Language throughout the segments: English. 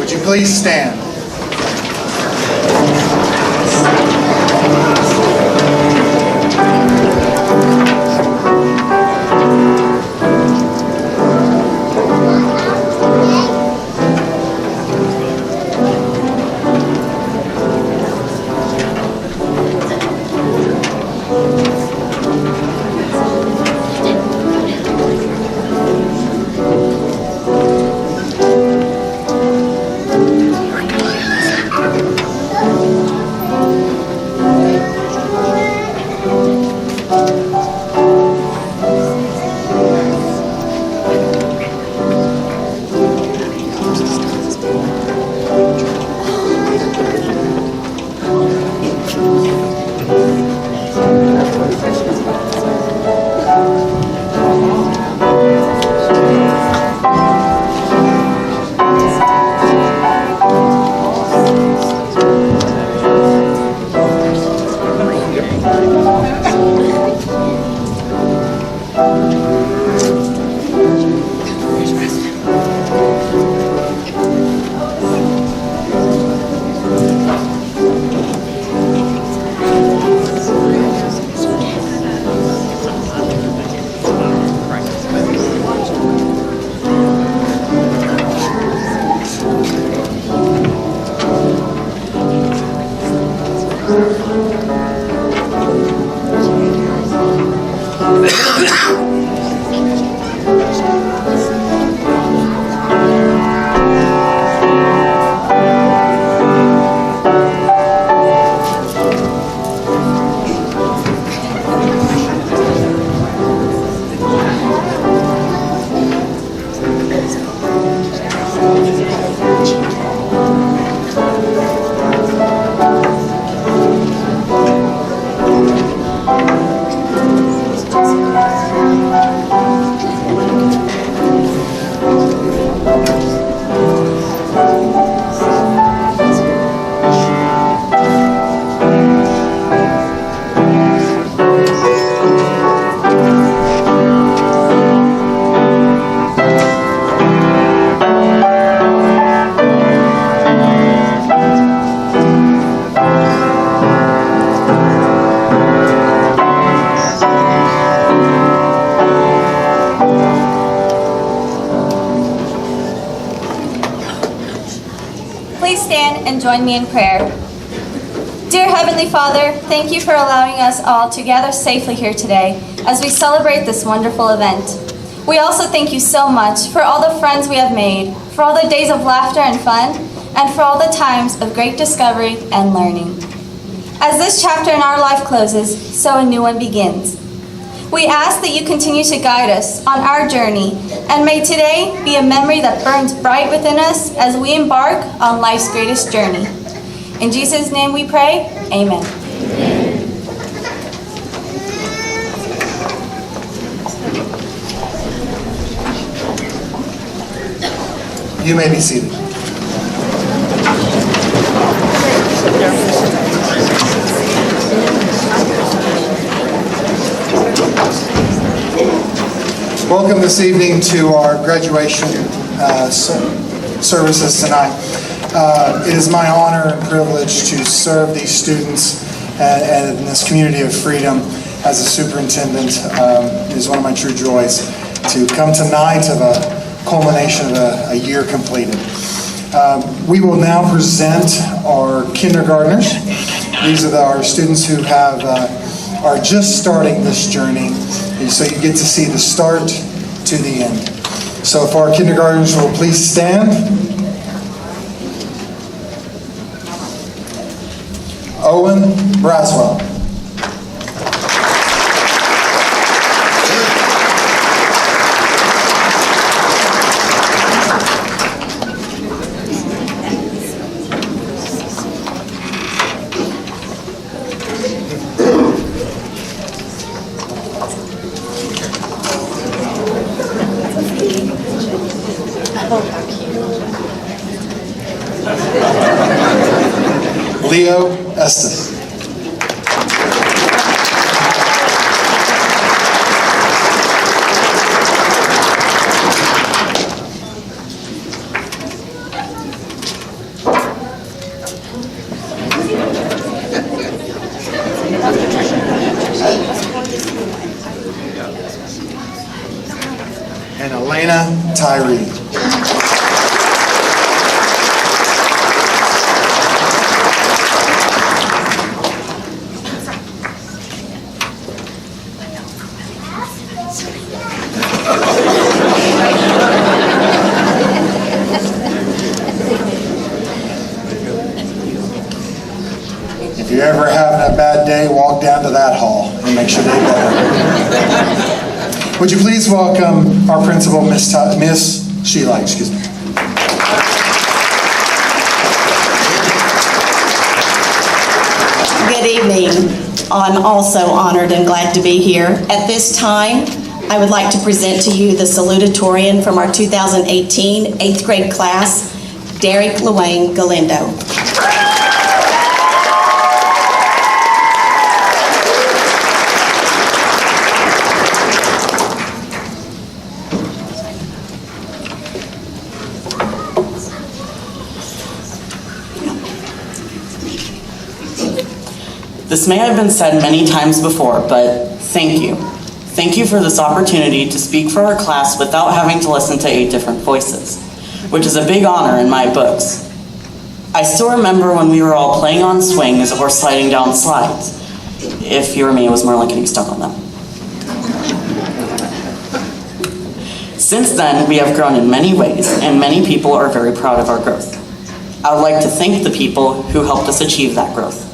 Would you please stand? Join me in prayer. Dear Heavenly Father, thank you for allowing us all to gather safely here today as we celebrate this wonderful event. We also thank you so much for all the friends we have made, for all the days of laughter and fun, and for all the times of great discovery and learning. As this chapter in our life closes, so a new one begins. We ask that you continue to guide us on our journey, and may today be a memory that burns bright within us as we embark on life's greatest journey. In Jesus' name we pray, amen. You may be seated. Welcome this evening to our graduation services tonight. It is my honor and privilege to serve these students and in this community of freedom as a superintendent. It is one of my true joys to come tonight of a culmination of a year completed. We will now present our kindergartners. These are our students who are just starting this journey. So you get to see the start to the end. So if our kindergartners will please stand. Owen Braswell. Leo Estes. and Elena Tyree. If you're ever having a bad day, walk down to that hall and make sure they better. Would you please welcome our principal, Miss Sheila, excuse me. Good evening. I'm also honored and glad to be here. At this time, I would like to present to you the salutatorian from our 2018 8th grade class, Derek Luane Galindo. This may have been said many times before, but thank you. Thank you for this opportunity to speak for our class without having to listen to 8 different voices, which is a big honor in my books. I still remember when we were all playing on swings or sliding down slides. If you were me, it was more like getting stuck on them. Since then, we have grown in many ways, and many people are very proud of our growth. I would like to thank the people who helped us achieve that growth.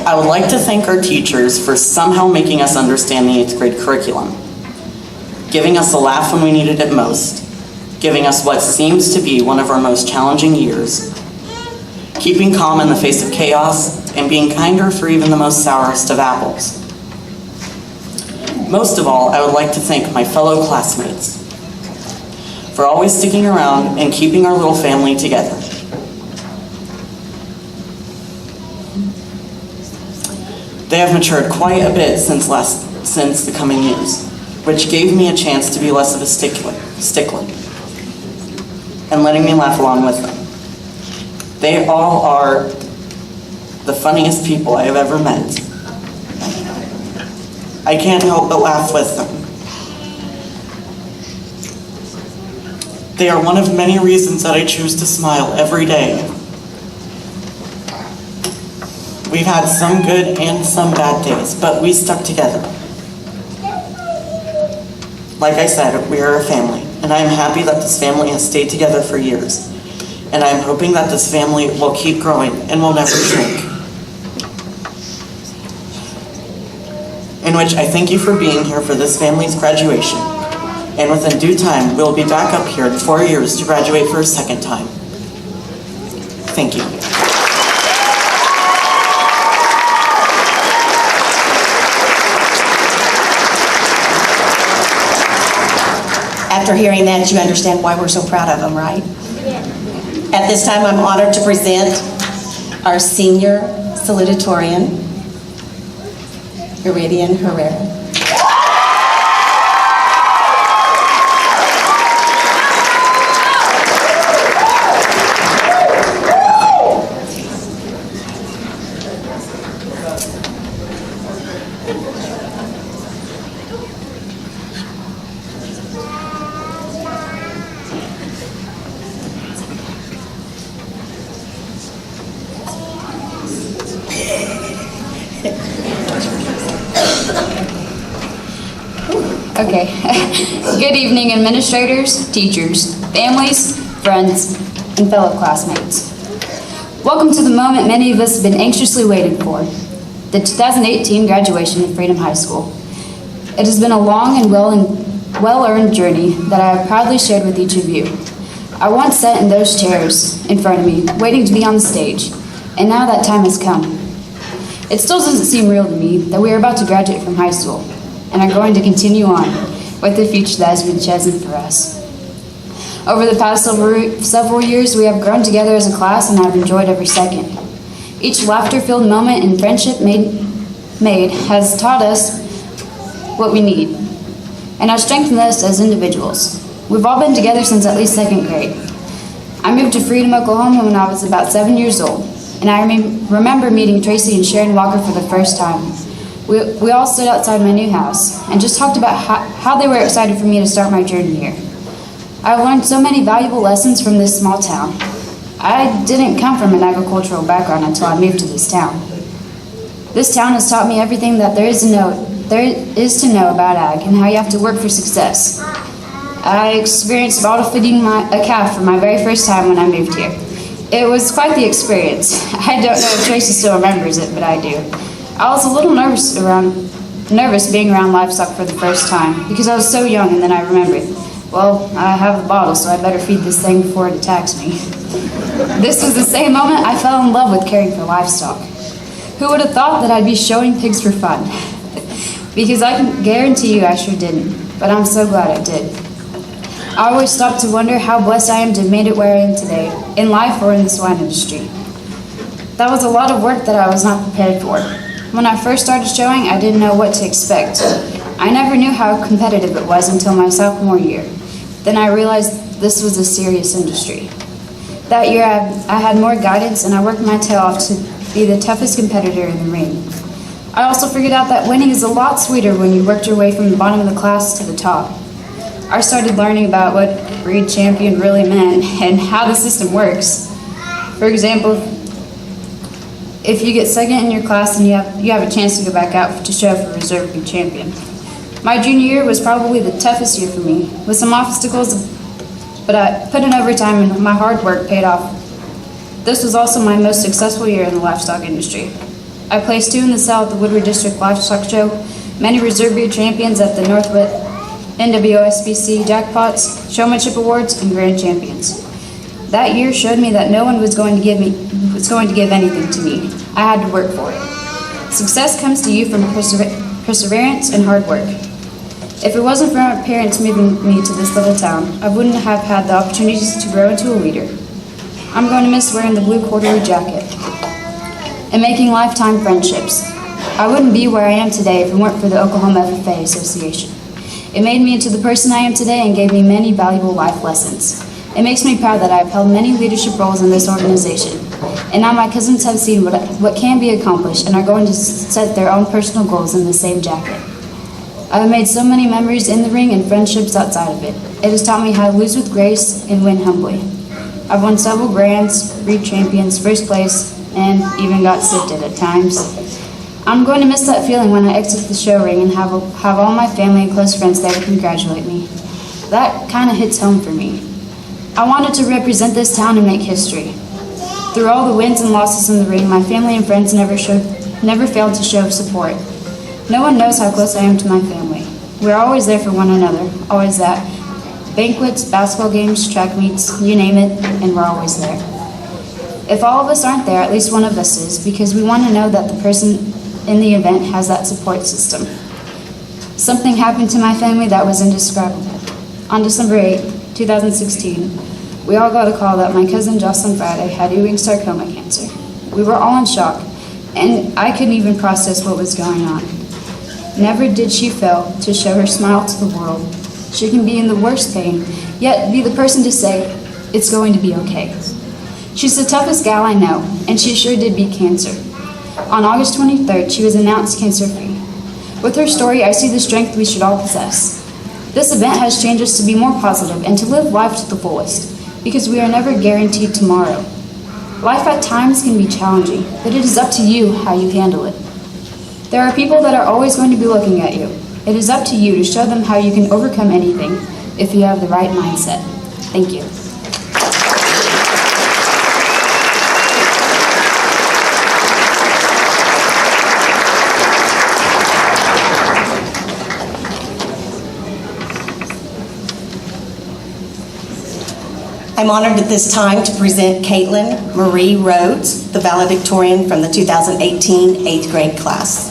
I would like to thank our teachers for somehow making us understand the 8th grade curriculum, giving us a laugh when we needed it most, giving us what seems to be one of our most challenging years, keeping calm in the face of chaos, and being kinder for even the most sourest of apples. Most of all, I would like to thank my fellow classmates for always sticking around and keeping our little family together. They have matured quite a bit since the coming years, which gave me a chance to be less of a stickler, and letting me laugh along with them. They all are the funniest people I have ever met. I can't help but laugh with them. They are one of many reasons that I choose to smile every day. We've had some good and some bad days, but we stuck together. Like I said, we are a family, and I am happy that this family has stayed together for years. And I am hoping that this family will keep growing and will never shrink. In which I thank you for being here for this family's graduation. And within due time, we'll be back up here in 4 years to graduate for a second time. Thank you. After hearing that, you understand why we're so proud of them, right? At this time, I'm honored to present our senior salutatorian, Iridian Herrera. Okay. Good evening, administrators, teachers, families, friends, and fellow classmates. Welcome to the moment many of us have been anxiously waiting for, the 2018 graduation of Freedom High School. It has been a long and well-earned journey that I have proudly shared with each of you. I once sat in those chairs in front of me, waiting to be on the stage, and now that time has come. It still doesn't seem real to me that we are about to graduate from high school and are going to continue on with the future that has been chosen for us. Over the past several years, we have grown together as a class and have enjoyed every second. Each laughter-filled moment and friendship made has taught us what we need and has strengthened us as individuals. We've all been together since at least 2nd grade. I moved to Freedom, Oklahoma when I was about 7 years old, and I remember meeting Tracy and Sharon Walker for the first time. We all stood outside my new house and just talked about how they were excited for me to start my journey here. I learned so many valuable lessons from this small town. I didn't come from an agricultural background until I moved to this town. This town has taught me everything that there is to know about ag and how you have to work for success. I experienced bottle feeding a calf for my very first time when I moved here. It was quite the experience. I don't know if Tracy still remembers it, but I do. I was a little nervous being around livestock for the first time because I was so young, and then I remembered, well, I have the bottle, so I better feed this thing before it attacks me. This was the same moment I fell in love with caring for livestock. Who would have thought that I'd be showing pigs for fun? Because I can guarantee you I sure didn't, but I'm so glad I did. I always stop to wonder how blessed I am to have made it where I am today, in life or in the swine industry. That was a lot of work that I was not prepared for. When I first started showing, I didn't know what to expect. I never knew how competitive it was until my sophomore year. Then I realized this was a serious industry. That year I had more guidance and I worked my tail off to be the toughest competitor in the ring. I also figured out that winning is a lot sweeter when you worked your way from the bottom of the class to the top. I started learning about what breed champion really meant and how the system works. For example, if you get second in your class, then you have a chance to go back out to show for reserve breed champion. My junior year was probably the toughest year for me, with some obstacles, but I put in overtime and my hard work paid off. This was also my most successful year in the livestock industry. I placed 2 in the South at the Woodward District Livestock Show, many reserve breed champions at the Northwest NWSBC Jackpots, Showmanship Awards, and Grand Champions. That year showed me that no one was going to give anything to me. I had to work for it. Success comes to you from perseverance and hard work. If it wasn't for my parents moving me to this little town, I wouldn't have had the opportunities to grow into a leader. I'm going to miss wearing the blue corduroy jacket and making lifetime friendships. I wouldn't be where I am today if it weren't for the Oklahoma FFA Association. It made me into the person I am today and gave me many valuable life lessons. It makes me proud that I have held many leadership roles in this organization. And now my cousins have seen what can be accomplished and are going to set their own personal goals in the same jacket. I have made so many memories in the ring and friendships outside of it. It has taught me how to lose with grace and win humbly. I've won several grands, breed champions, first place, and even got sifted at times. I'm going to miss that feeling when I exit the show ring and have all my family and close friends there to congratulate me. That kind of hits home for me. I wanted to represent this town and make history. Through all the wins and losses in the ring, my family and friends never failed to show support. No one knows how close I am to my family. We're always there for one another, always at banquets, basketball games, track meets, you name it, and we're always there. If all of us aren't there, at least one of us is, because we want to know that the person in the event has that support system. Something happened to my family that was indescribable. On December 8, 2016, we all got a call that my cousin Jocelyn Friday had Ewing sarcoma cancer. We were all in shock, and I couldn't even process what was going on. Never did she fail to show her smile to the world. She can be in the worst pain, yet be the person to say, it's going to be okay. She's the toughest gal I know, and she sure did beat cancer. On August 23rd, she was announced cancer-free. With her story, I see the strength we should all possess. This event has changed us to be more positive and to live life to the fullest, because we are never guaranteed tomorrow. Life at times can be challenging, but it is up to you how you handle it. There are people that are always going to be looking at you. It is up to you to show them how you can overcome anything if you have the right mindset. Thank you. I'm honored at this time to present Caitlin Marie Rhodes, the valedictorian from the 2018 8th grade class.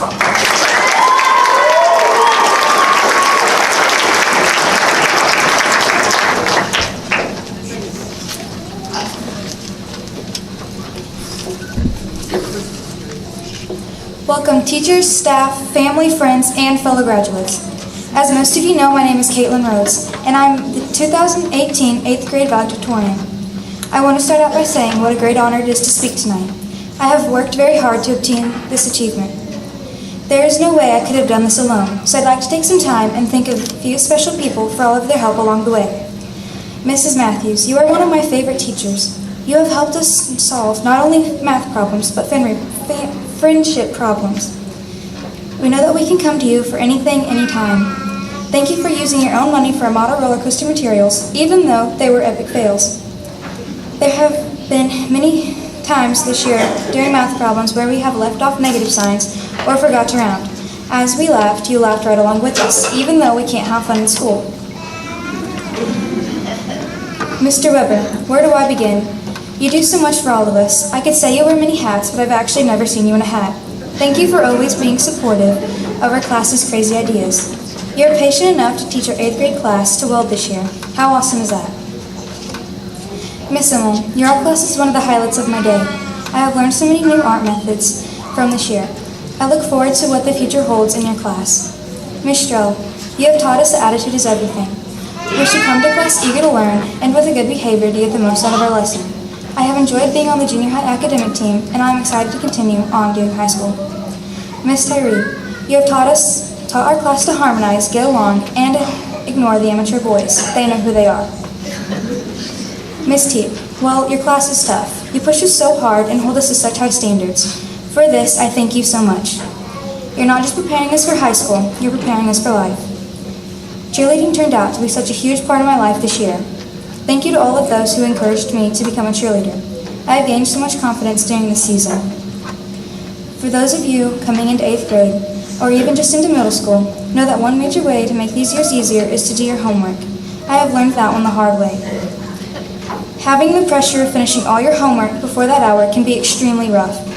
Welcome teachers, staff, family, friends, and fellow graduates. As most of you know, my name is Caitlin Rhodes, and I'm the 2018 8th grade valedictorian. I want to start out by saying what a great honor it is to speak tonight. I have worked very hard to obtain this achievement. There is no way I could have done this alone, so I'd like to take some time and thank a few special people for all of their help along the way. Mrs. Matthews, you are one of my favorite teachers. You have helped us solve not only math problems, but friendship problems. We know that we can come to you for anything, anytime. Thank you for using your own money for our model roller coaster materials, even though they were epic fails. There have been many times this year during math problems where we have left off negative signs or forgot to round. As we laughed, you laughed right along with us, even though we can't have fun in school. Mr. Weber, where do I begin? You do so much for all of us. I could say you wear many hats, but I've actually never seen you in a hat. Thank you for always being supportive of our class's crazy ideas. You're patient enough to teach our 8th grade class to weld this year. How awesome is that? Miss Immel, your art class is one of the highlights of my day. I have learned so many new art methods from this year. I look forward to what the future holds in your class. Miss Stroh, you have taught us that attitude is everything. We should come to class eager to learn and with a good behavior to get the most out of our lesson. I have enjoyed being on the junior high academic team, and I am excited to continue on during high school. Miss Tyree, you have taught our class to harmonize, get along, and ignore the immature boys. They know who they are. Miss Teep, well, your class is tough. You push us so hard and hold us to such high standards. For this, I thank you so much. You're not just preparing us for high school, you're preparing us for life. Cheerleading turned out to be such a huge part of my life this year. Thank you to all of those who encouraged me to become a cheerleader. I have gained so much confidence during this season. For those of you coming into 8th grade, or even just into middle school, know that one major way to make these years easier is to do your homework. I have learned that one the hard way. Having the pressure of finishing all your homework before that hour can be extremely rough.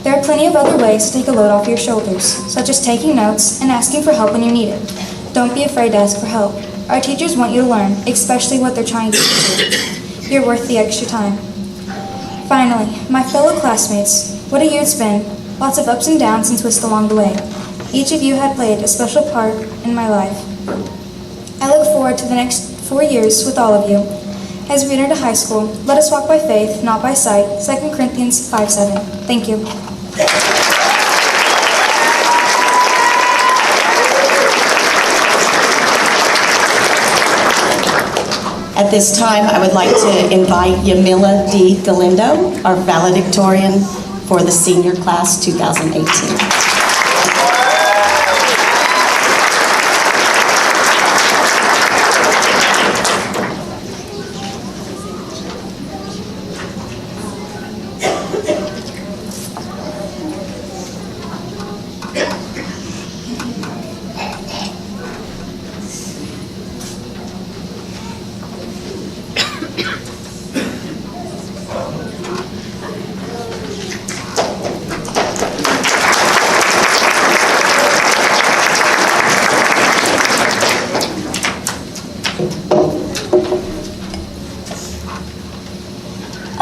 There are plenty of other ways to take a load off your shoulders, such as taking notes and asking for help when you need it. Don't be afraid to ask for help. Our teachers want you to learn, especially what they're trying to teach you. You're worth the extra time. Finally, my fellow classmates, what a year it's been. Lots of ups and downs and twists along the way. Each of you had played a special part in my life. I look forward to the next 4 years with all of you. As we enter to high school, let us walk by faith, not by sight. 2 Corinthians 5:7. Thank you. At this time, I would like to invite Yamila D. Galindo, our valedictorian for the senior class 2018.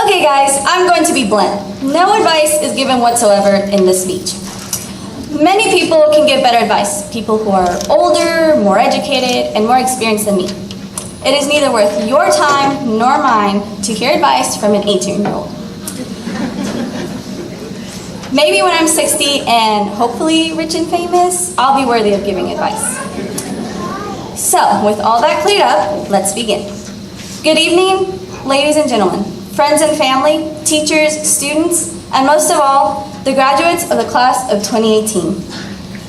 Okay guys, I'm going to be blunt. No advice is given whatsoever in this speech. Many people can give better advice. People who are older, more educated, and more experienced than me. It is neither worth your time nor mine to hear advice from an 18-year-old. Maybe when I'm 60 and hopefully rich and famous, I'll be worthy of giving advice. So, with all that cleared up, let's begin. Good evening, ladies and gentlemen, friends and family, teachers, students, and most of all, the graduates of the class of 2018.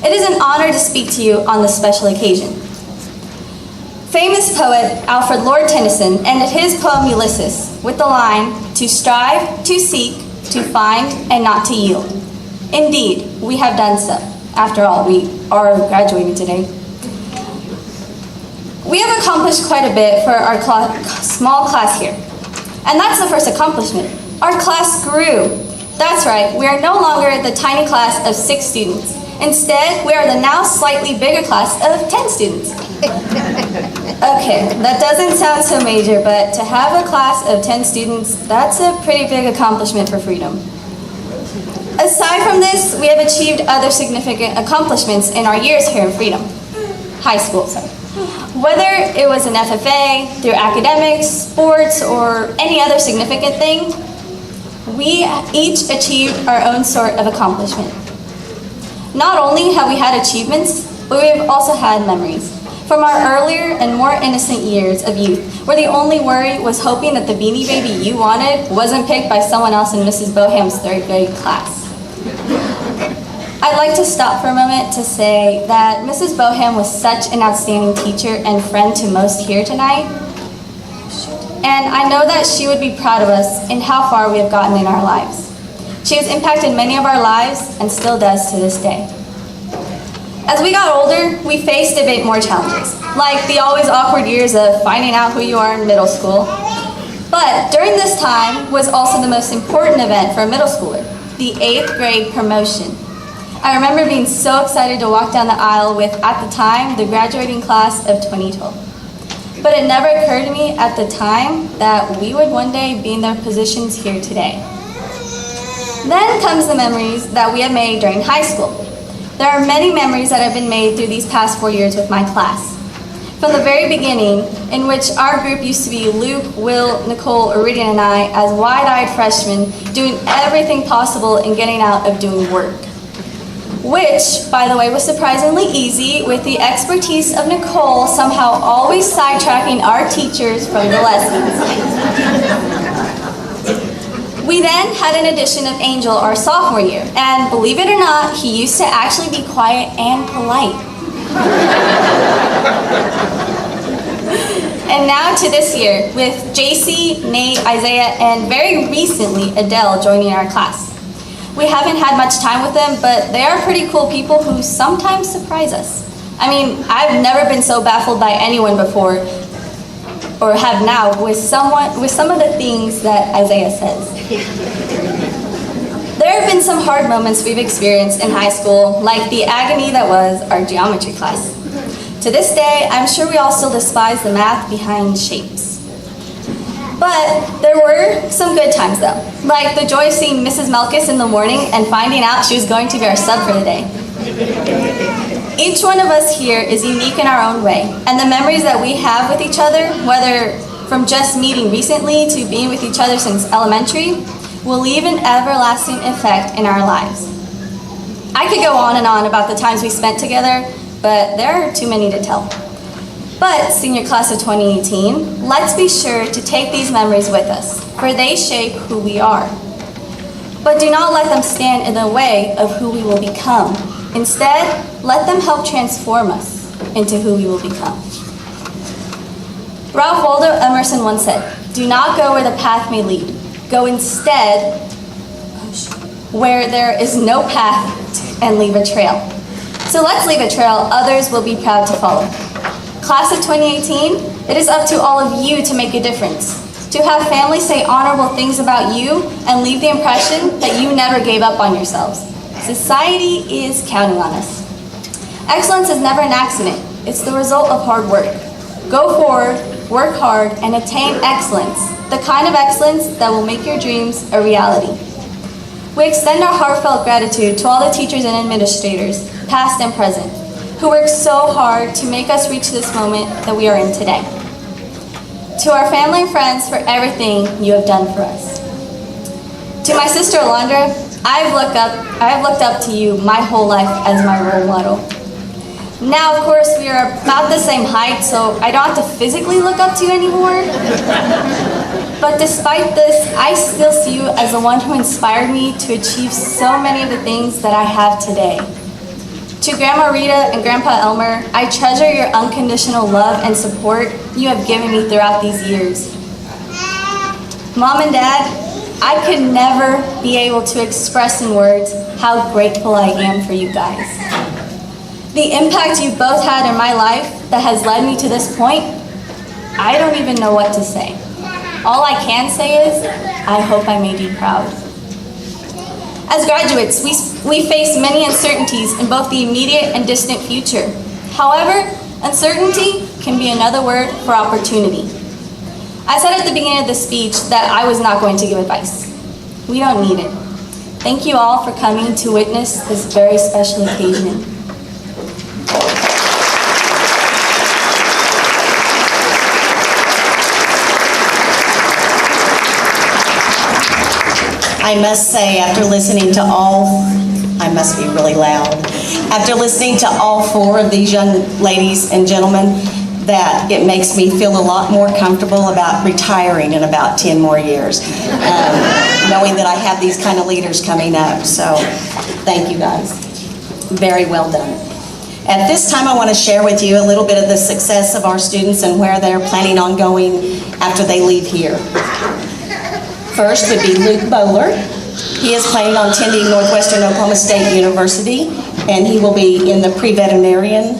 It is an honor to speak to you on this special occasion. Famous poet Alfred Lord Tennyson ended his poem Ulysses with the line, "To strive, to seek, to find, and not to yield." Indeed, we have done so. After all, we are graduating today. We have accomplished quite a bit for our small class here. And that's the first accomplishment. Our class grew. That's right, we are no longer the tiny class of 6 students. Instead, we are the now slightly bigger class of 10 students. Okay, that doesn't sound so major, but to have a class of 10 students, that's a pretty big accomplishment for Freedom. Aside from this, we have achieved other significant accomplishments in our years here in Freedom. High school, sorry. Whether it was an FFA, through academics, sports, or any other significant thing, we each achieved our own sort of accomplishment. Not only have we had achievements, but we have also had memories. From our earlier and more innocent years of youth, where the only worry was hoping that the Beanie Baby you wanted wasn't picked by someone else in Mrs. Boham's 3rd grade class. I'd like to stop for a moment to say that Mrs. Boham was such an outstanding teacher and friend to most here tonight. And I know that she would be proud of us in how far we have gotten in our lives. She has impacted many of our lives and still does to this day. As we got older, we faced a bit more challenges, like the always awkward years of finding out who you are in middle school. But during this time was also the most important event for a middle schooler, the 8th grade promotion. I remember being so excited to walk down the aisle with, at the time, the graduating class of 2012. But it never occurred to me at the time that we would one day be in their positions here today. Then comes the memories that we have made during high school. There are many memories that have been made through these past 4 years with my class. From the very beginning, in which our group used to be Luke, Will, Nicole, Iridian, and I as wide-eyed freshmen doing everything possible in getting out of doing work. Which, by the way, was surprisingly easy with the expertise of Nicole somehow always sidetracking our teachers from the lessons. We then had an addition of Angel our sophomore year, and believe it or not, he used to actually be quiet and polite. And now to this year, with JC, Nate, Isaiah, and very recently Adele joining our class. We haven't had much time with them, but they are pretty cool people who sometimes surprise us. I mean, I've never been so baffled by anyone before, or have now, with some of the things that Isaiah says. There have been some hard moments we've experienced in high school, like the agony that was our geometry class. To this day, I'm sure we all still despise the math behind shapes. But there were some good times though, like the joy of seeing Mrs. Melkus in the morning and finding out she was going to be our sub for the day. Each one of us here is unique in our own way, and the memories that we have with each other, whether from just meeting recently to being with each other since elementary, will leave an everlasting effect in our lives. I could go on and on about the times we spent together, but there are too many to tell. But senior class of 2018, let's be sure to take these memories with us, for they shape who we are. But do not let them stand in the way of who we will become. Instead, let them help transform us into who we will become. Ralph Waldo Emerson once said, "Do not go where the path may lead. Go instead where there is no path and leave a trail." So let's leave a trail others will be proud to follow. Class of 2018, it is up to all of you to make a difference. To have families say honorable things about you and leave the impression that you never gave up on yourselves. Society is counting on us. Excellence is never an accident. It's the result of hard work. Go forward, work hard, and attain excellence, the kind of excellence that will make your dreams a reality. We extend our heartfelt gratitude to all the teachers and administrators, past and present, who worked so hard to make us reach this moment that we are in today. To our family and friends for everything you have done for us. To my sister Alondra, I have looked up to you my whole life as my role model. Now, of course, we are about the same height, so I don't have to physically look up to you anymore. But despite this, I still see you as the one who inspired me to achieve so many of the things that I have today. To Grandma Rita and Grandpa Elmer, I treasure your unconditional love and support you have given me throughout these years. Mom and Dad, I could never be able to express in words how grateful I am for you guys. The impact you both had in my life that has led me to this point, I don't even know what to say. All I can say is, I hope I made you proud. As graduates, we face many uncertainties in both the immediate and distant future. However, uncertainty can be another word for opportunity. I said at the beginning of the speech that I was not going to give advice. We don't need it. Thank you all for coming to witness this very special occasion. I must say, after listening to all, I must be really loud. After listening to all four of these young ladies and gentlemen, that it makes me feel a lot more comfortable about retiring in about 10 more years, knowing that I have these kind of leaders coming up. So thank you guys. Very well done. At this time, I want to share with you a little bit of the success of our students and where they're planning on going after they leave here. First would be Luke Bowler. He is planning on attending Northwestern Oklahoma State University, and he will be in the pre-veterinarian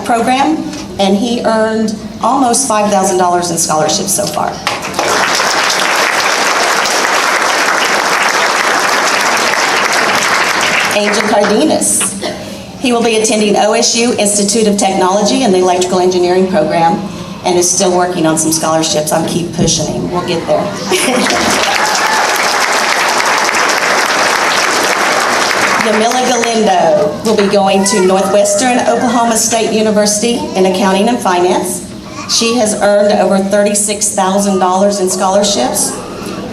program, and he earned almost $5,000 in scholarships so far. Angel Cardenas. He will be attending OSU Institute of Technology in the electrical engineering program and is still working on some scholarships. I'll keep pushing him. We'll get there. Yamila Galindo will be going to Northwestern Oklahoma State University in accounting and finance. She has earned over $36,000 in scholarships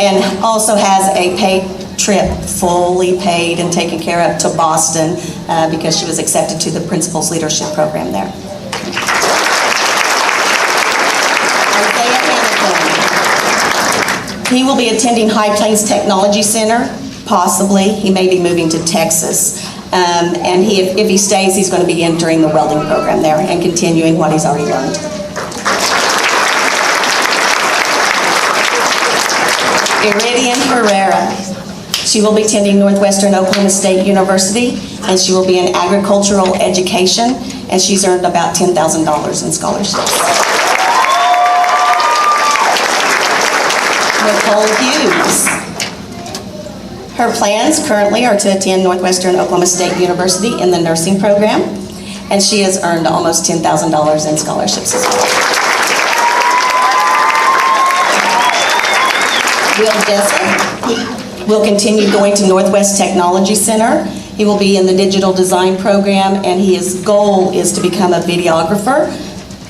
and also has a paid trip, fully paid and taken care of, to Boston because she was accepted to the Principal's Leadership Program there. Isaiah Hamilton. He will be attending High Plains Technology Center. Possibly. He may be moving to Texas. And if he stays, he's going to be entering the welding program there and continuing what he's already learned. Iridian Herrera. She will be attending Northwestern Oklahoma State University, and she will be in agricultural education, and she's earned about $10,000 in scholarships. Nicole Hughes. Her plans currently are to attend Northwestern Oklahoma State University in the nursing program, and she has earned almost $10,000 in scholarships as well. Will Jessup will continue going to Northwest Technology Center. He will be in the digital design program, and his goal is to become a videographer.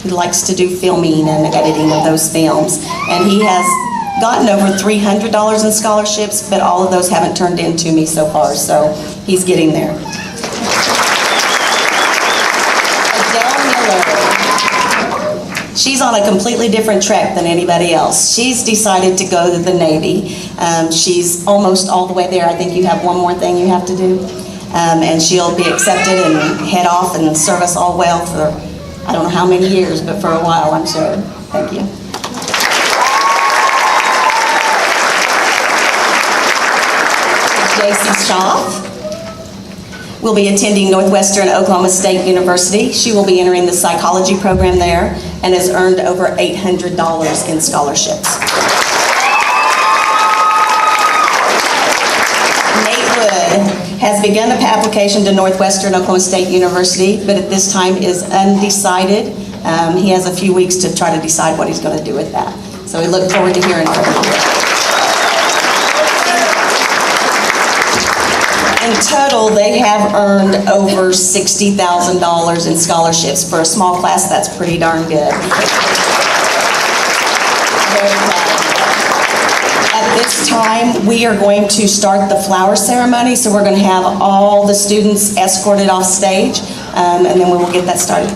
He likes to do filming and editing of those films, and he has gotten over $300 in scholarships, but all of those haven't turned in to me so far, so he's getting there. Adele Miller. She's on a completely different track than anybody else. She's decided to go to the Navy. She's almost all the way there. I think you have one more thing you have to do. And she'll be accepted and head off and serve us all well for, I don't know how many years, but for a while, I'm sure. Thank you. J.C. Schaaf will be attending Northwestern Oklahoma State University. She will be entering the psychology program there and has earned over $800 in scholarships. Nate Wood has begun the application to Northwestern Oklahoma State University, but at this time is undecided. He has a few weeks to try to decide what he's going to do with that. So we look forward to hearing from him. In total, they have earned over $60,000 in scholarships. For a small class, that's pretty darn good. Very proud. At this time, we are going to start the flower ceremony, so we're going to have all the students escorted off stage, and then we will get that started.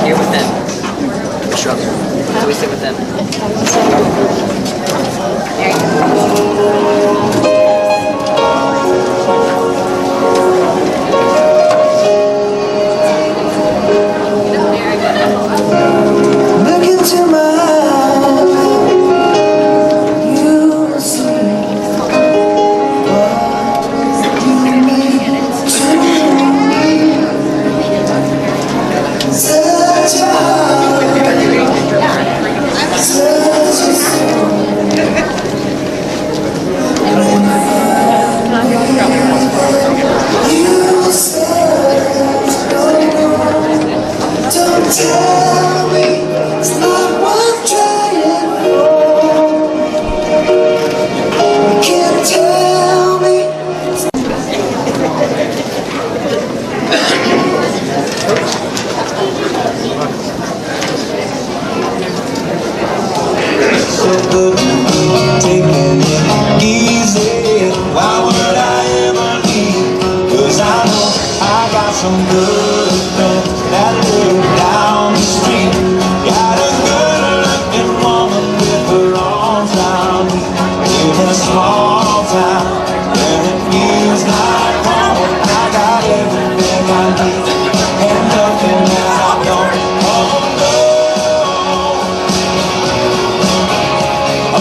Here with them. Sure. So we sit with them. There you go. Look into my eyes, you'll see what you mean to me. so good to me, taking it easy. Why would I ever leave? 'Cause I know I got some good friends that live down the street. Got a good looking woman with her arms around me. In a small town where it feels like home. I got everything I need and nothing that I don't. Oh no,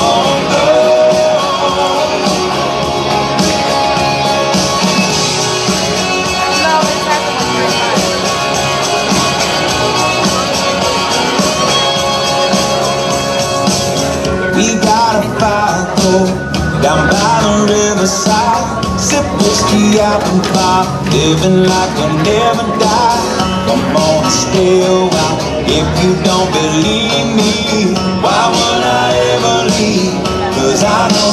oh no. We got a fire coal down by the riverside. Sip whiskey out and pop, living like we'll never die. Come on and stay a while. If you don't believe me, why would I ever leave? 'Cause I know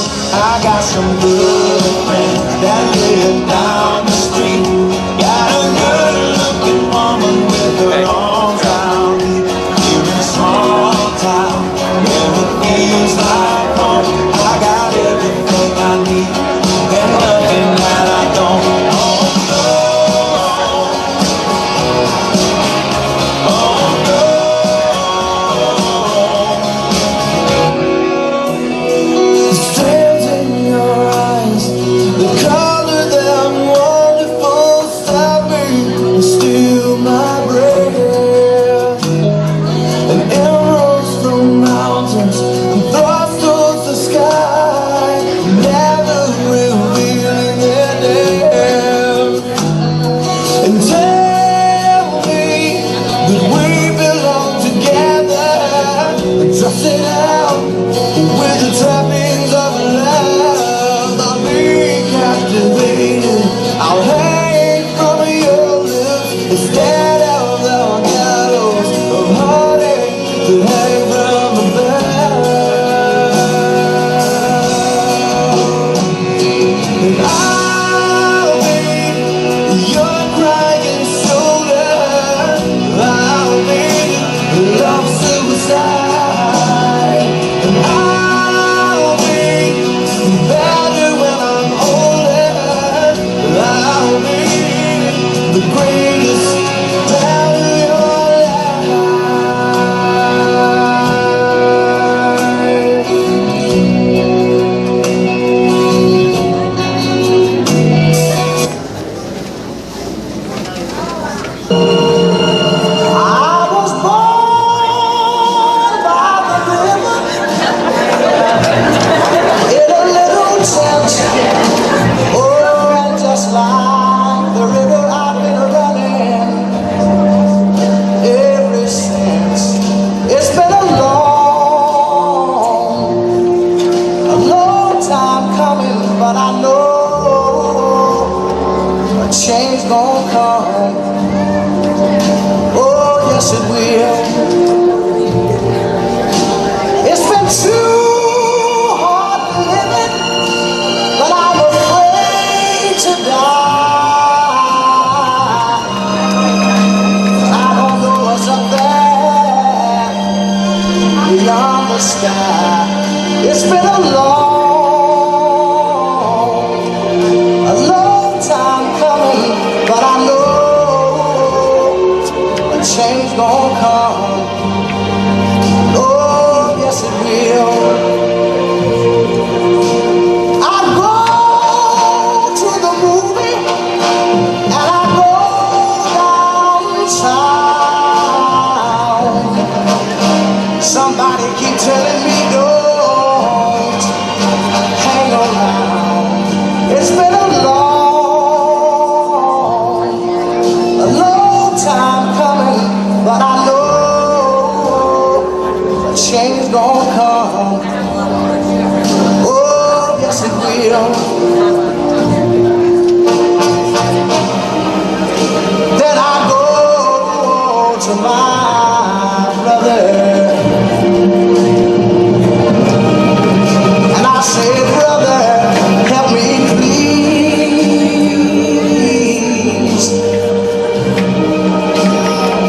I got some good friends that live down the street. Got a good looking woman with her arms around me. Here in a small town where it feels like home. I got everything I need and nothing that I don't. Oh no, oh no. The strands in your eyes, the color of them wonderful stopping and steal my breath. And emeralds from mountains and thoughts towards the sky, never revealing their depth. And tell me that we belong together, dress it out with the trappings of love. I'll be captivated, I'll hang from your lips instead of the gallows of heartache that hang from above. And I'll be your crying shoulder, I'll be love suicide. And I'll be better when I'm older, I'll be the greatest part of your life. I was born by the river in a little tent. Oh, and just like the river, I've been running ever since. It's been a long time coming, but I know a change gonna come. Oh, yes it will. It's been too hard living, but I'm afraid to die. I don't know what's up there beyond the sky. It's been a long time coming, but I know a change gonna come. Oh, yes it will. I go to the movie and I go downtown. Somebody keep telling me don't hang around. It's been a long time coming, but I know a change gonna come. Oh, yes it will. Then I go to my brother and I say, brother, help me please.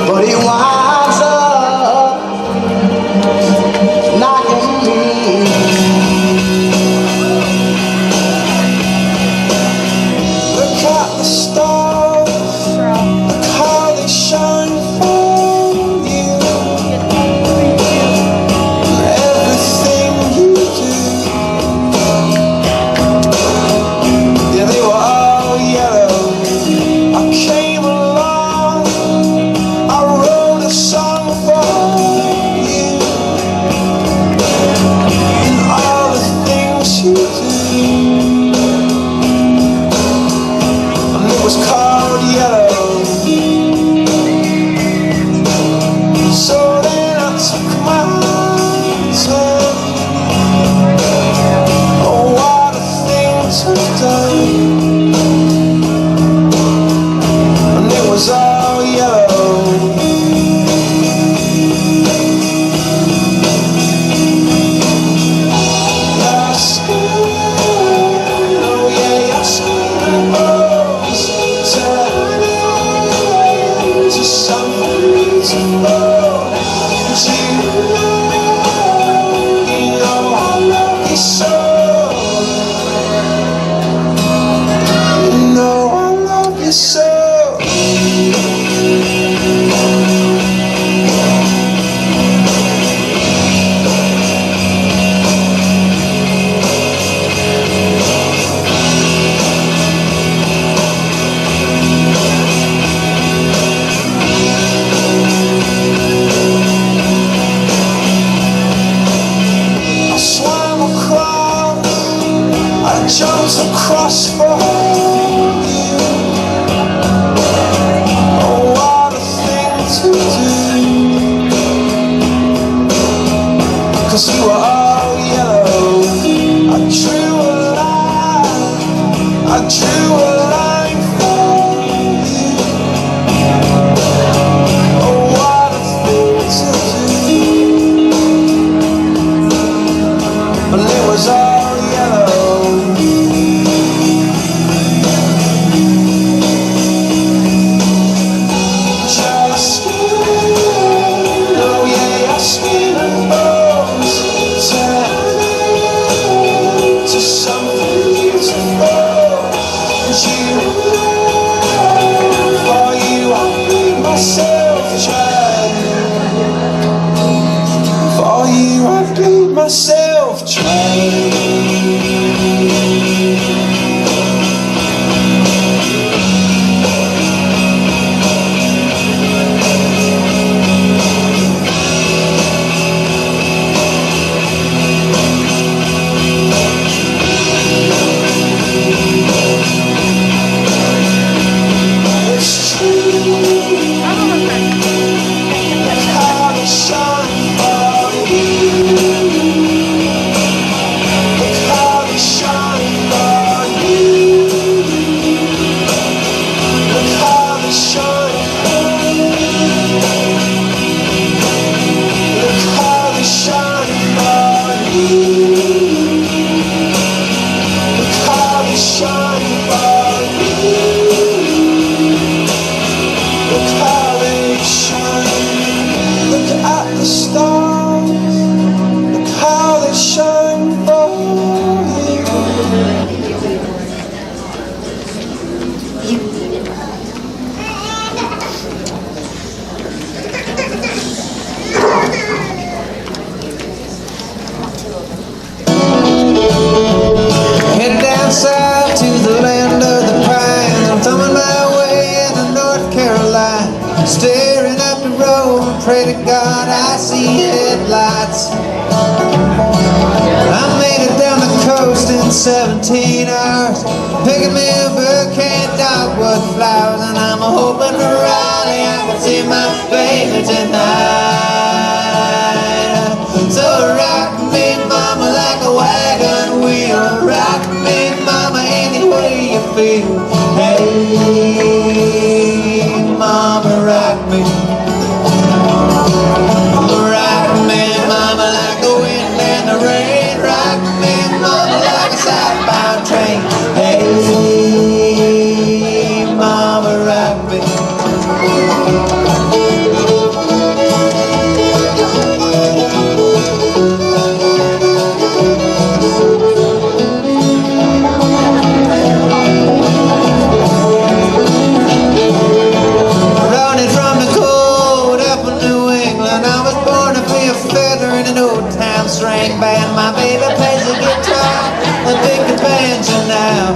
But he winds up knocking me to cross for you. Oh, what a thing to do. 'Cause you were all yellow. I drew a line, I drew a line for you. Oh, what a thing to do. But it was all yellow. Just, oh yeah, your skin and bones turn to something beautiful. And for you I bleed myself dry. For you I bleed myself dry. Head down south to the land of the pines. I'm thumbing my way into North Carolina, staring up the road and pray to God I see headlights. I made it down the coast in 17 hours, picking me a bouquet of dogwood flowers, and I'm hoping to Raleigh I can see my baby tonight. So rock me, mama, like a wagon wheel. Rock me, mama, any way you feel. Hey, mama, rock me. Rock me, mama, like the wind and the rain. Rock me, mama, like a southbound train. Hey, mama, rock me. Running from the cold up in New England, I was born to be a fiddler in an old town string band. My baby plays the guitar and big the banjo now.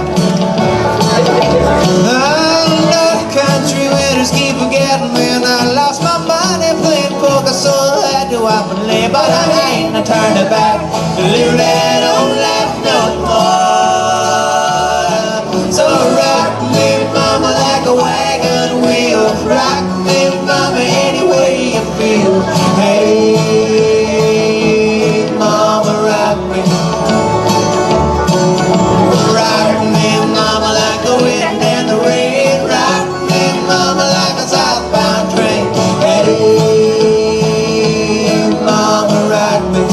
Oh, North Country winters keep forgetting me, and I lost my money playing poker, so I had to up and leave. But I ain't no turning back to live that old life no more. So rock me, mama, like a wagon wheel. Rock me, mama, any way you feel. Hey, mama, rock me. Rock me, mama, like the wind and the rain. Rock me, mama, like a southbound train. Hey, mama, rock me.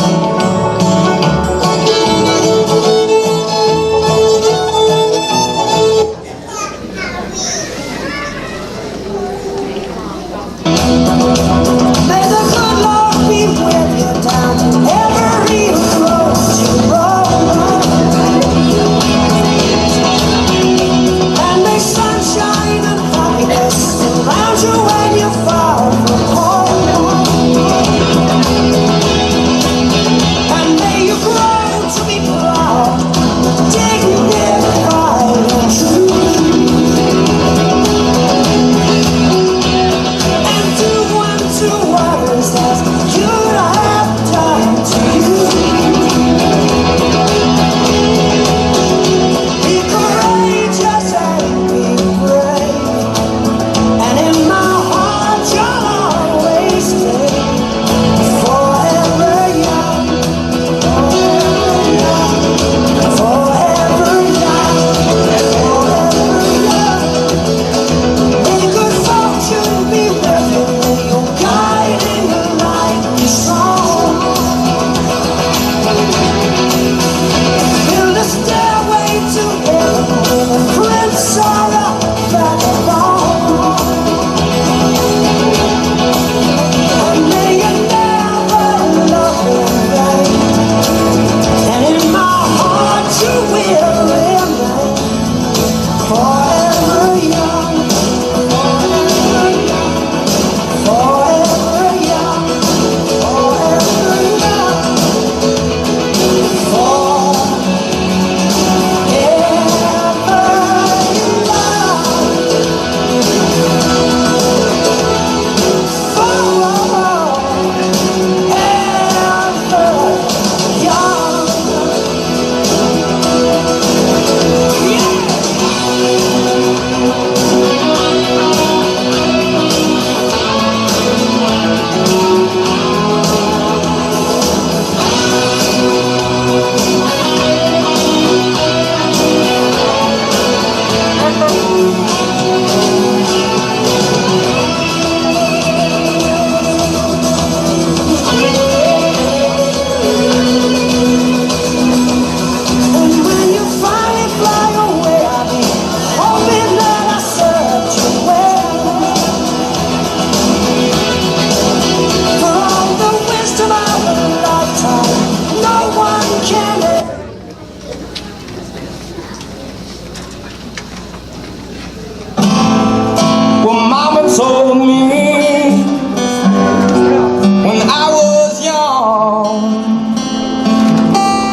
song.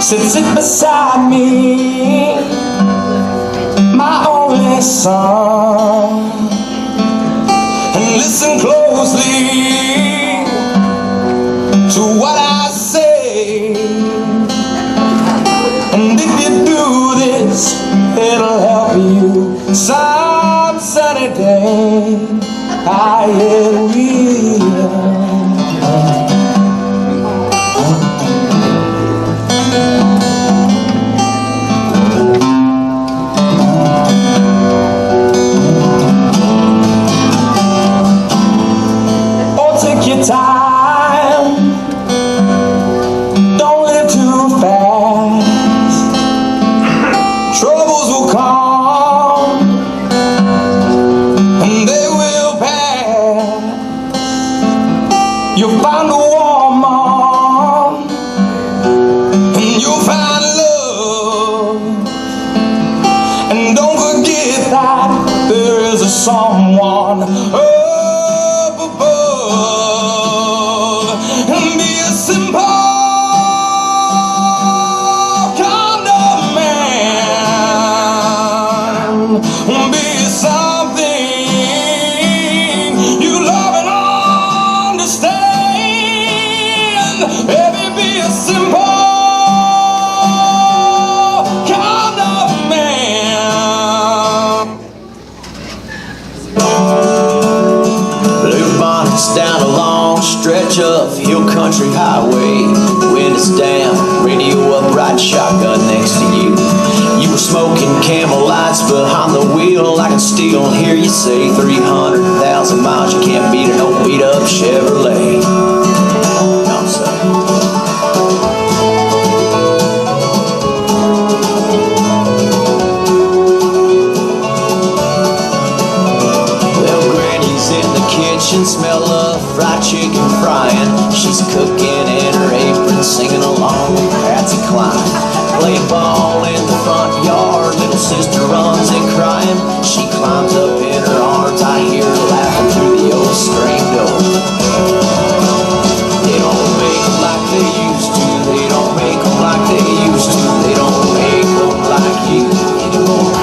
Sit beside me, my only son, and listen closely to what I say. And if you do this, it'll help you some sunny day. I will. Time, don't live too fast. Troubles will come and they will pass. You'll find a warm arm and you'll find love. And don't forget that there is a someone up above. And be a simple kind of man. Be something you love and understand. Baby, be a simple kind of man. Blue bonnets down a long stretch of hill country highway. Wind is down, radio upright, shotgun next to you. You were smoking Camel lights behind the wheel. I can still hear you say 300,000 miles. You can't beat an old beat up Chevrolet. No, sir. Smell of fried chicken frying. She's cooking in her apron, singing along with Patsy Cline. Playing ball in the front yard, little sister runs in crying. She climbs up in her arms, I hear her laughing through the old screen door. They don't make them like they used to. They don't make them like they used to. They don't make them like you anymore.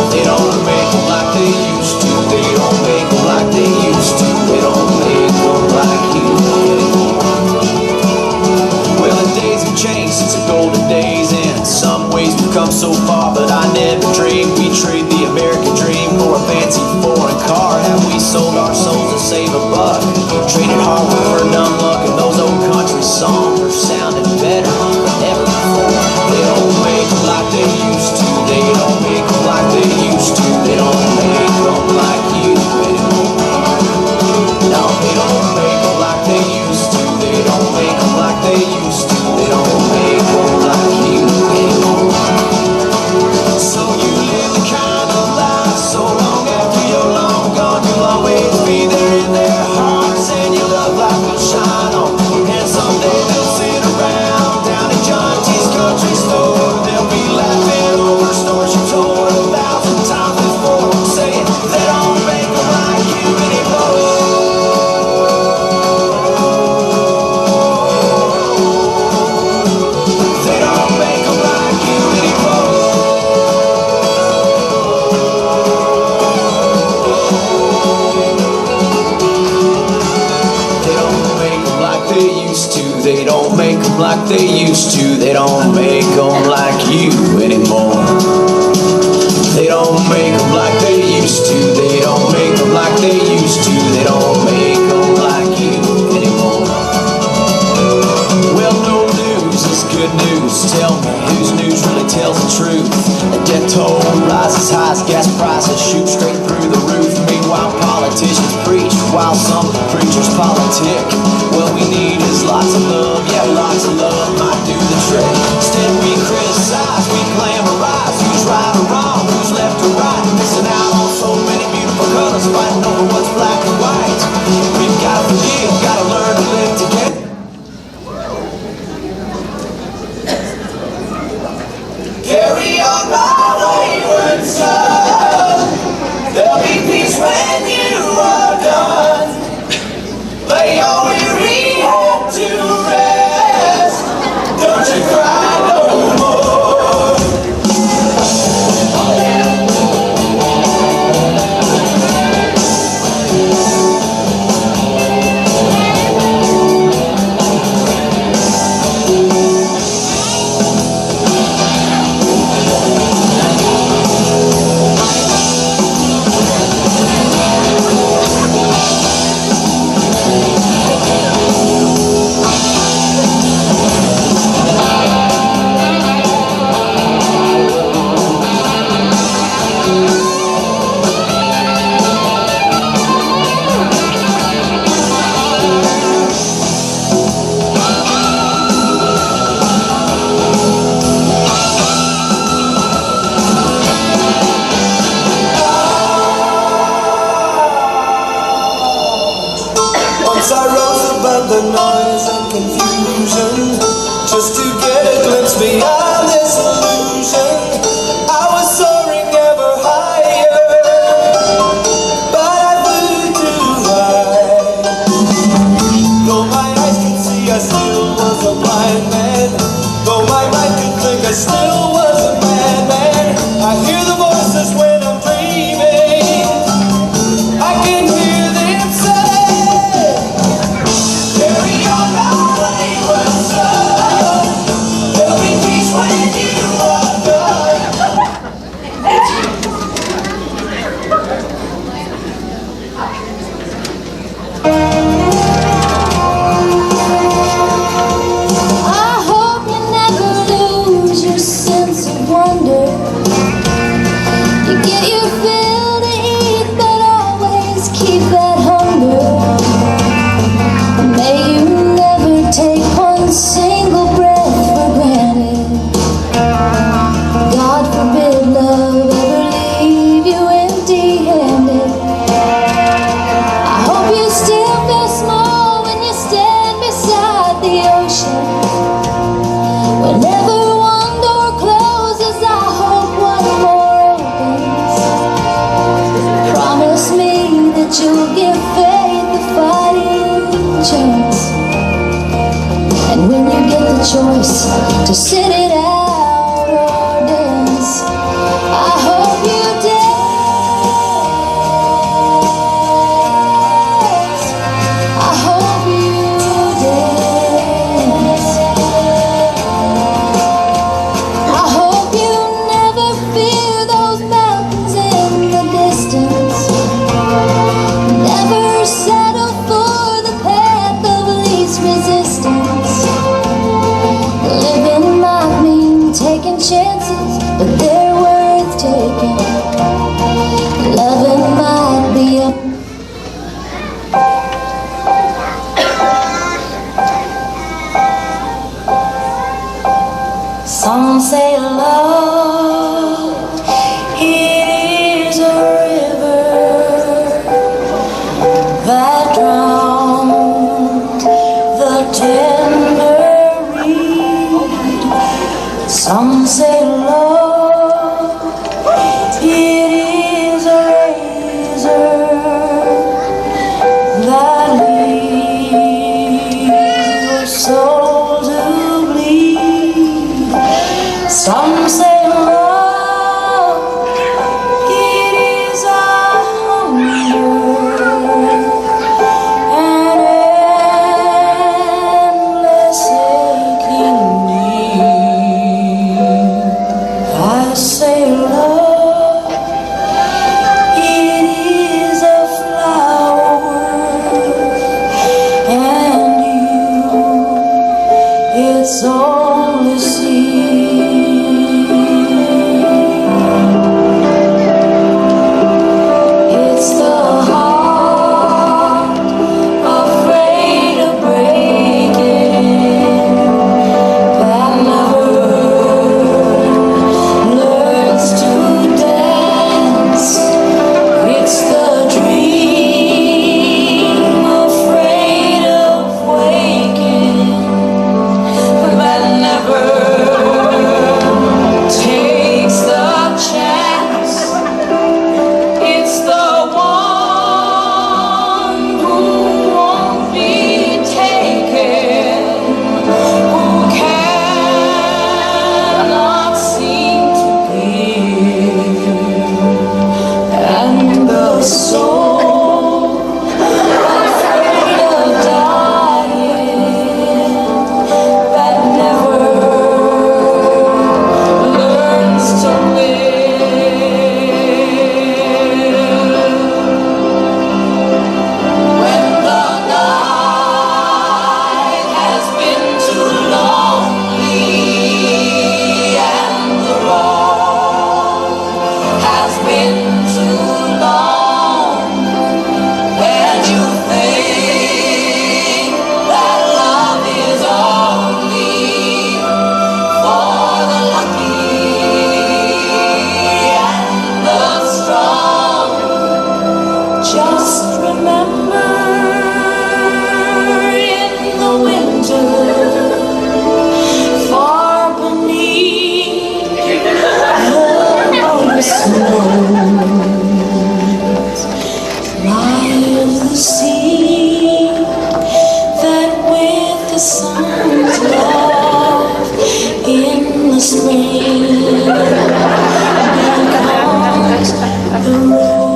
They don't make them like they used to. They don't make them like they used to. They don't make them like you anymore. Well, the days have changed since the golden days. In some ways we've come so far, but I never dreamed we'd trade the American dream for a fancy foreign car. Have we sold our souls to save a buck? Traded hardwood for dumb luck, and those old country songs are sounding better than ever before. They don't make them like they used to. They don't make them like they used to. They don't make them like you anymore. No, they don't make them like they used to. They don't make them like they used to. They don't make them like you anymore. So you live the kind of life so long after you're long gone, you'll always be there in their hearts, and your love light will shine on. And someday they'll sit around down in John T's country store. They'll be laughing over stories you told 1,000 times before, saying they don't make them like you anymore. They don't make them like you anymore. They don't make them like they used to. They don't make them like they used to. They don't make them like you anymore. They don't make them like they used to. They don't make them like they used to. They don't make them like you anymore. Well, no news is good news. Tell me whose news really tells the truth. A death toll rises high as gas prices shoot straight through the roof. Meanwhile, politicians preach while some preachers politic. What we need is lots of love. Yeah, lots of love might do the trick. Instead we criticize, we glamorize who's right or wrong, who's left or right. Missing out on so many beautiful colors, fighting over what's black and white. We've got to forgive, got to learn to live together. Carry on my wayward son. There'll be peace when you are done. Lay your weary head to was a blind man. Though my mind could think, I still was a madman. I hear the voices when I'm dreaming. I can hear them say, carry on my wayward son. There'll be peace when you are gone. I hope you never lose your sense of wonder. You get your fill to eat, but always keep that hunger. May you never take one single breath for granted. God forbid love ever leave you empty-handed. I hope you still feel small when you stand beside the ocean. Whenever one door closes, I hope one more opens. Promise me that you'll give faith a fighting chance. And when you get the choice to sit it out or dance, I hope you dance. I hope you dance. I hope you never fear those mountains in the distance. Never settle for the path of least resistance. Living might mean taking chances, but they're worth taking. Loving might be a Some say love, it is a river that drowned the tender reed. Some say love, it is a razor that leaves your soul to bleed. Some say love, it is a hunger, an endless aching need. I say love, it is a flower, and you, it's only seed. It's the heart afraid of breaking that never learns to dance. It's the dream afraid of waking that never sing because the rose.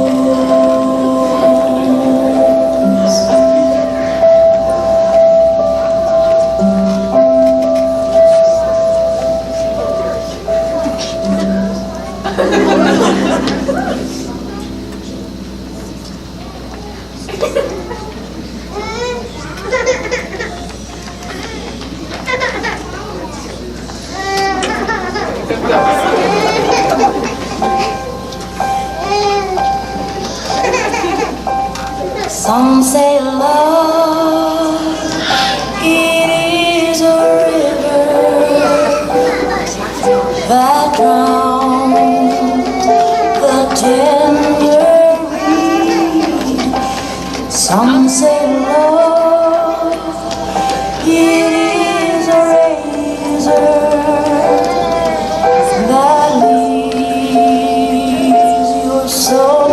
Some say love, it is a river that drowns the tender reed. Some say love, it is a razor that leaves your soul.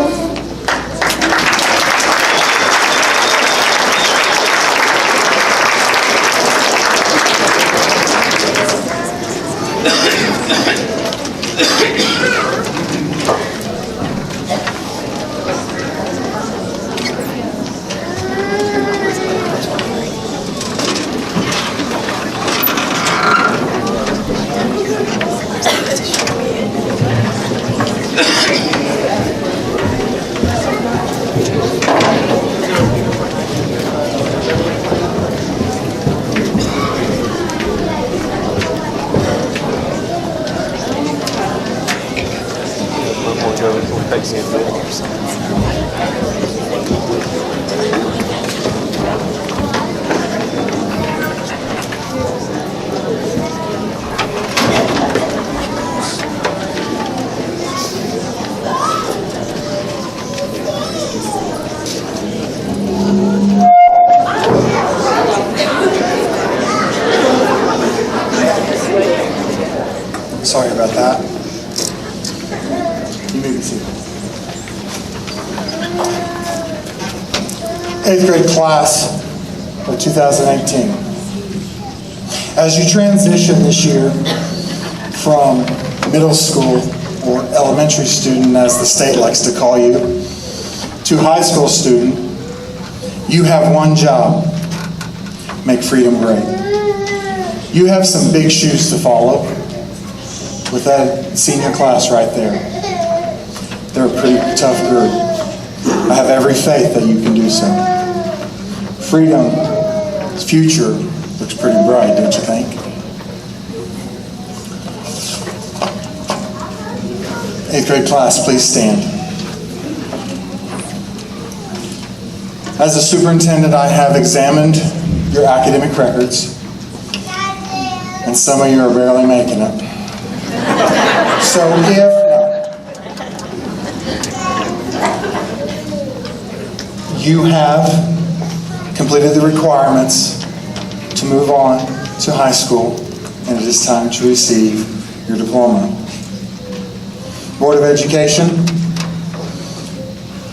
Sorry about that. You may be seated. 8th grade class of 2018. As you transition this year from middle school or elementary student, as the state likes to call you, to high school student, you have one job: make freedom great. You have some big shoes to follow with that senior class right there. They're a pretty tough group. I have every faith that you can do so. Freedom's future looks pretty bright, don't you think? 8th grade class, please stand. As a superintendent, I have examined your academic records, and some of you are barely making it. So if you have completed the requirements to move on to high school, and it is time to receive your diploma. Board of Education,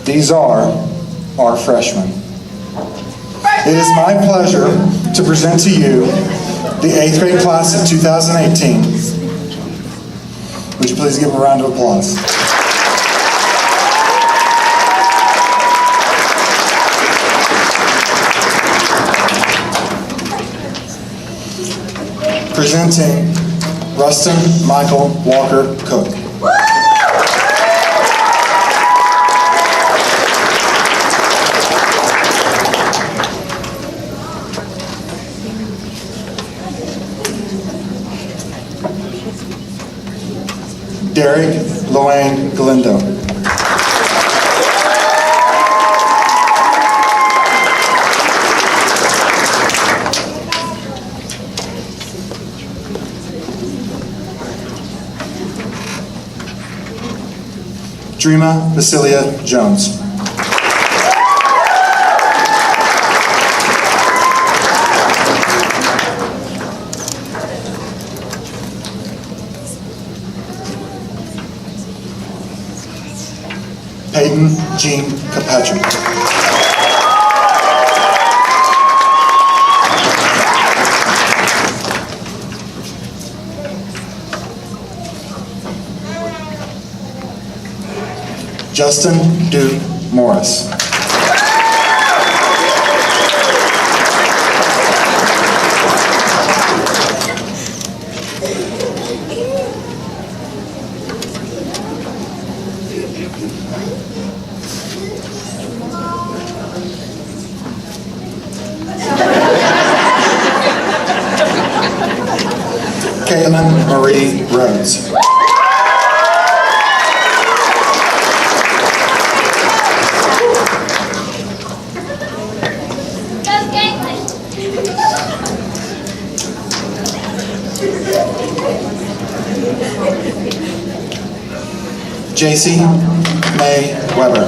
these are our freshmen. It is my pleasure to present to you the 8th grade class of 2018. Would you please give a round of applause? Presenting Rustin Michael Walker Cook. Derek Loane Galindo. Dreama Basilia Jones. Peyton Jean Kirkpatrick. Justin Duke Morris. Caitlin Marie Rhodes. JC May Weber.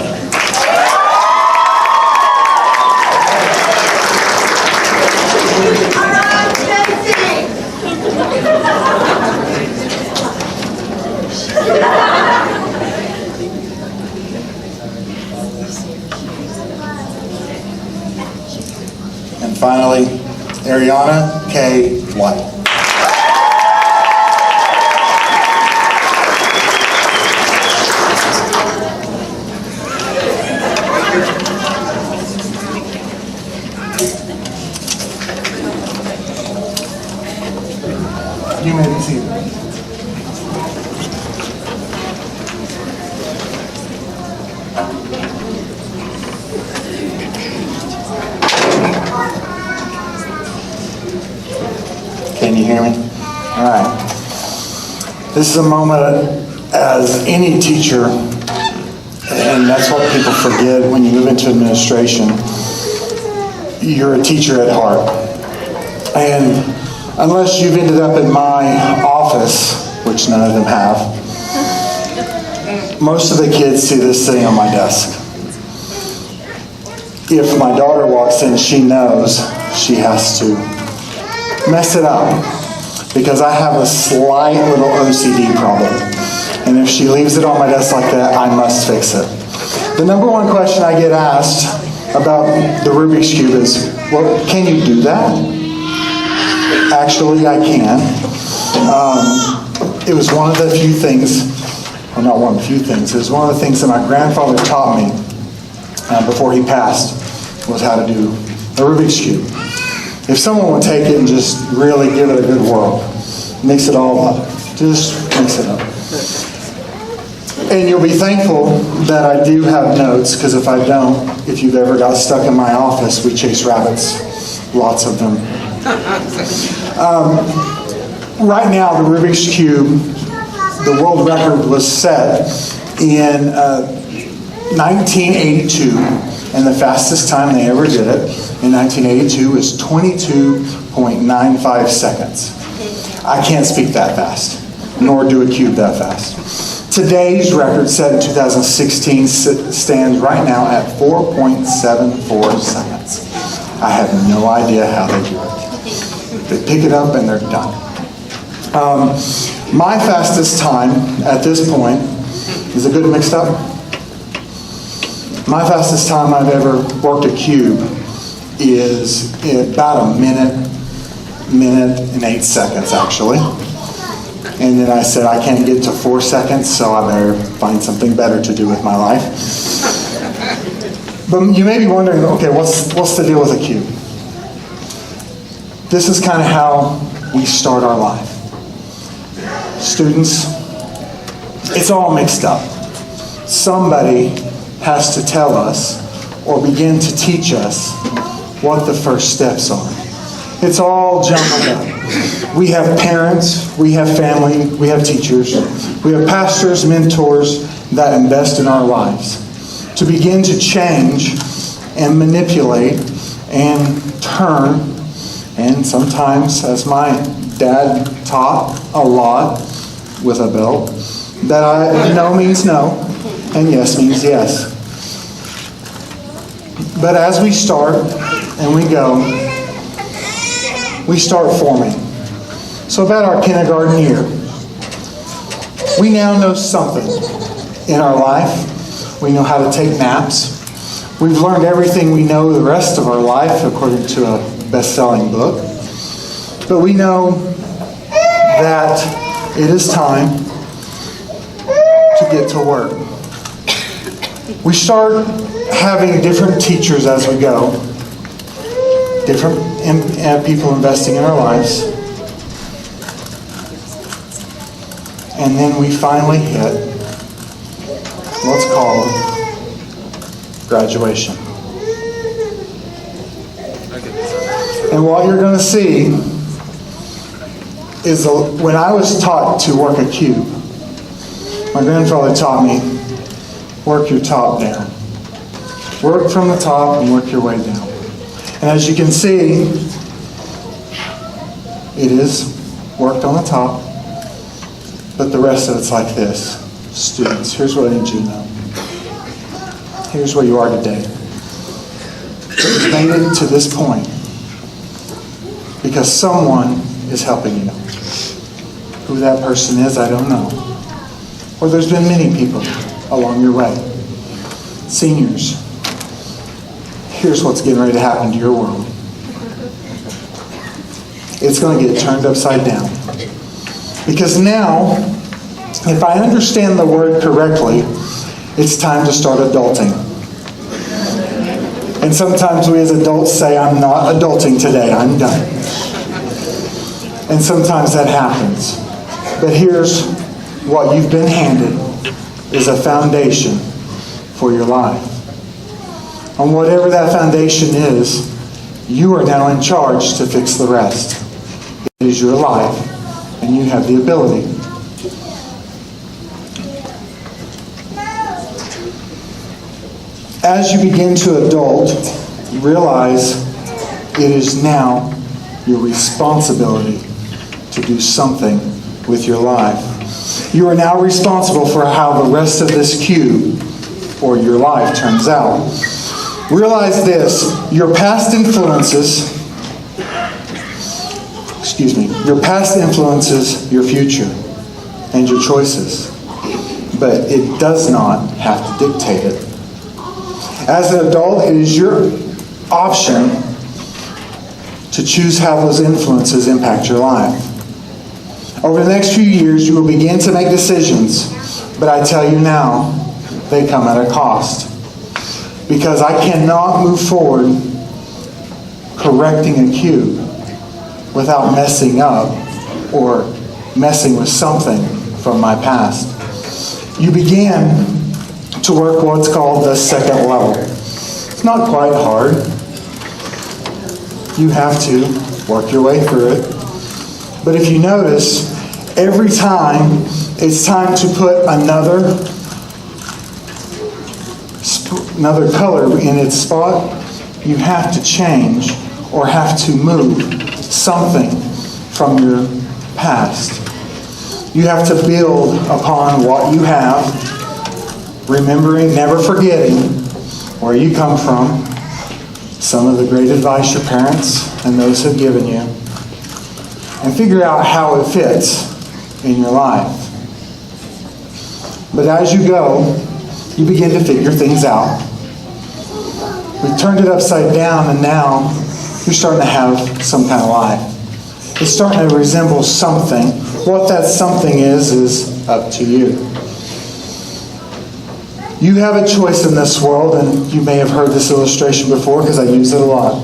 And finally, Ariana K. White. You may be seated. Can you hear me? All right. This is a moment as any teacher, and that's what people forget when you move into administration, you're a teacher at heart. And unless you've ended up in my office, which none of them have, most of the kids see this sitting on my desk. If my daughter walks in, she knows she has to mess it up because I have a slight little OCD problem. And if she leaves it on my desk like that, I must fix it. The number one question I get asked about the Rubik's Cube is, well, can you do that? Actually, I can. It was one of the few things, well, not one of the few things, it was one of the things that my grandfather taught me before he passed, was how to do a Rubik's Cube. If someone would take it and just really give it a good whirl, mix it all up, just mix it up. And you'll be thankful that I do have notes, because if I don't, if you've ever got stuck in my office, we chase rabbits, lots of them. Right now, the Rubik's Cube, the world record was set in 1982, and the fastest time they ever did it in 1982 was 22.95 seconds. I can't speak that fast, nor do a cube that fast. Today's record set in 2016 stands right now at 4.74 seconds. I have no idea how they do it. They pick it up and they're done. My fastest time at this point, is it good mixed up? My fastest time I've ever worked a cube is about a minute and 8 seconds actually. And then I said I can't get to 4 seconds, so I better find something better to do with my life. But you may be wondering, okay, what's the deal with a cube? This is kind of how we start our life. Students, it's all mixed up. Somebody has to tell us or begin to teach us what the first steps are. It's all jumbled up. We have parents, we have family, we have teachers, we have pastors, mentors that invest in our lives to begin to change and manipulate and turn, and sometimes, as my dad taught a lot with a belt, that no means no and yes means yes. But as we start and we go, we start forming. So about our kindergarten year, we now know something in our life. We know how to take naps. We've learned everything we know the rest of our life according to a best-selling book. But we know that it is time to get to work. We start having different teachers as we go, different people investing in our lives, and then we finally hit what's called graduation. And what you're going to see is when I was taught to work a cube, my grandfather taught me, work your top down. Work from the top and work your way down. And as you can see, it is worked on the top, but the rest of it's like this. Students, here's what I need you to know. Here's where you are today. You've made it to this point because someone is helping you. Who that person is, I don't know. Or there's been many people along your way. Seniors, here's what's getting ready to happen to your world. It's going to get turned upside down. Because now, if I understand the word correctly, it's time to start adulting. And sometimes we as adults say, I'm not adulting today, I'm done. And sometimes that happens. But here's what you've been handed is a foundation for your life. And whatever that foundation is, you are now in charge to fix the rest. It is your life, and you have the ability. As you begin to adult, realize it is now your responsibility to do something with your life. You are now responsible for how the rest of this cube or your life turns out. Realize this, your past influences your future and your choices, but it does not have to dictate it. As an adult, it is your option to choose how those influences impact your life. Over the next few years, you will begin to make decisions, but I tell you now, they come at a cost. Because I cannot move forward correcting a cube without messing up or messing with something from my past. You began to work what's called the second level. It's not quite hard. You have to work your way through it. But if you notice, every time it's time to put another color in its spot, you have to change or have to move something from your past. You have to build upon what you have, remembering, never forgetting where you come from, some of the great advice your parents and those have given you, and figure out how it fits in your life. But as you go, you begin to figure things out. We've turned it upside down, and now you're starting to have some kind of life. It's starting to resemble something. What that something is up to you. You have a choice in this world, and you may have heard this illustration before because I use it a lot.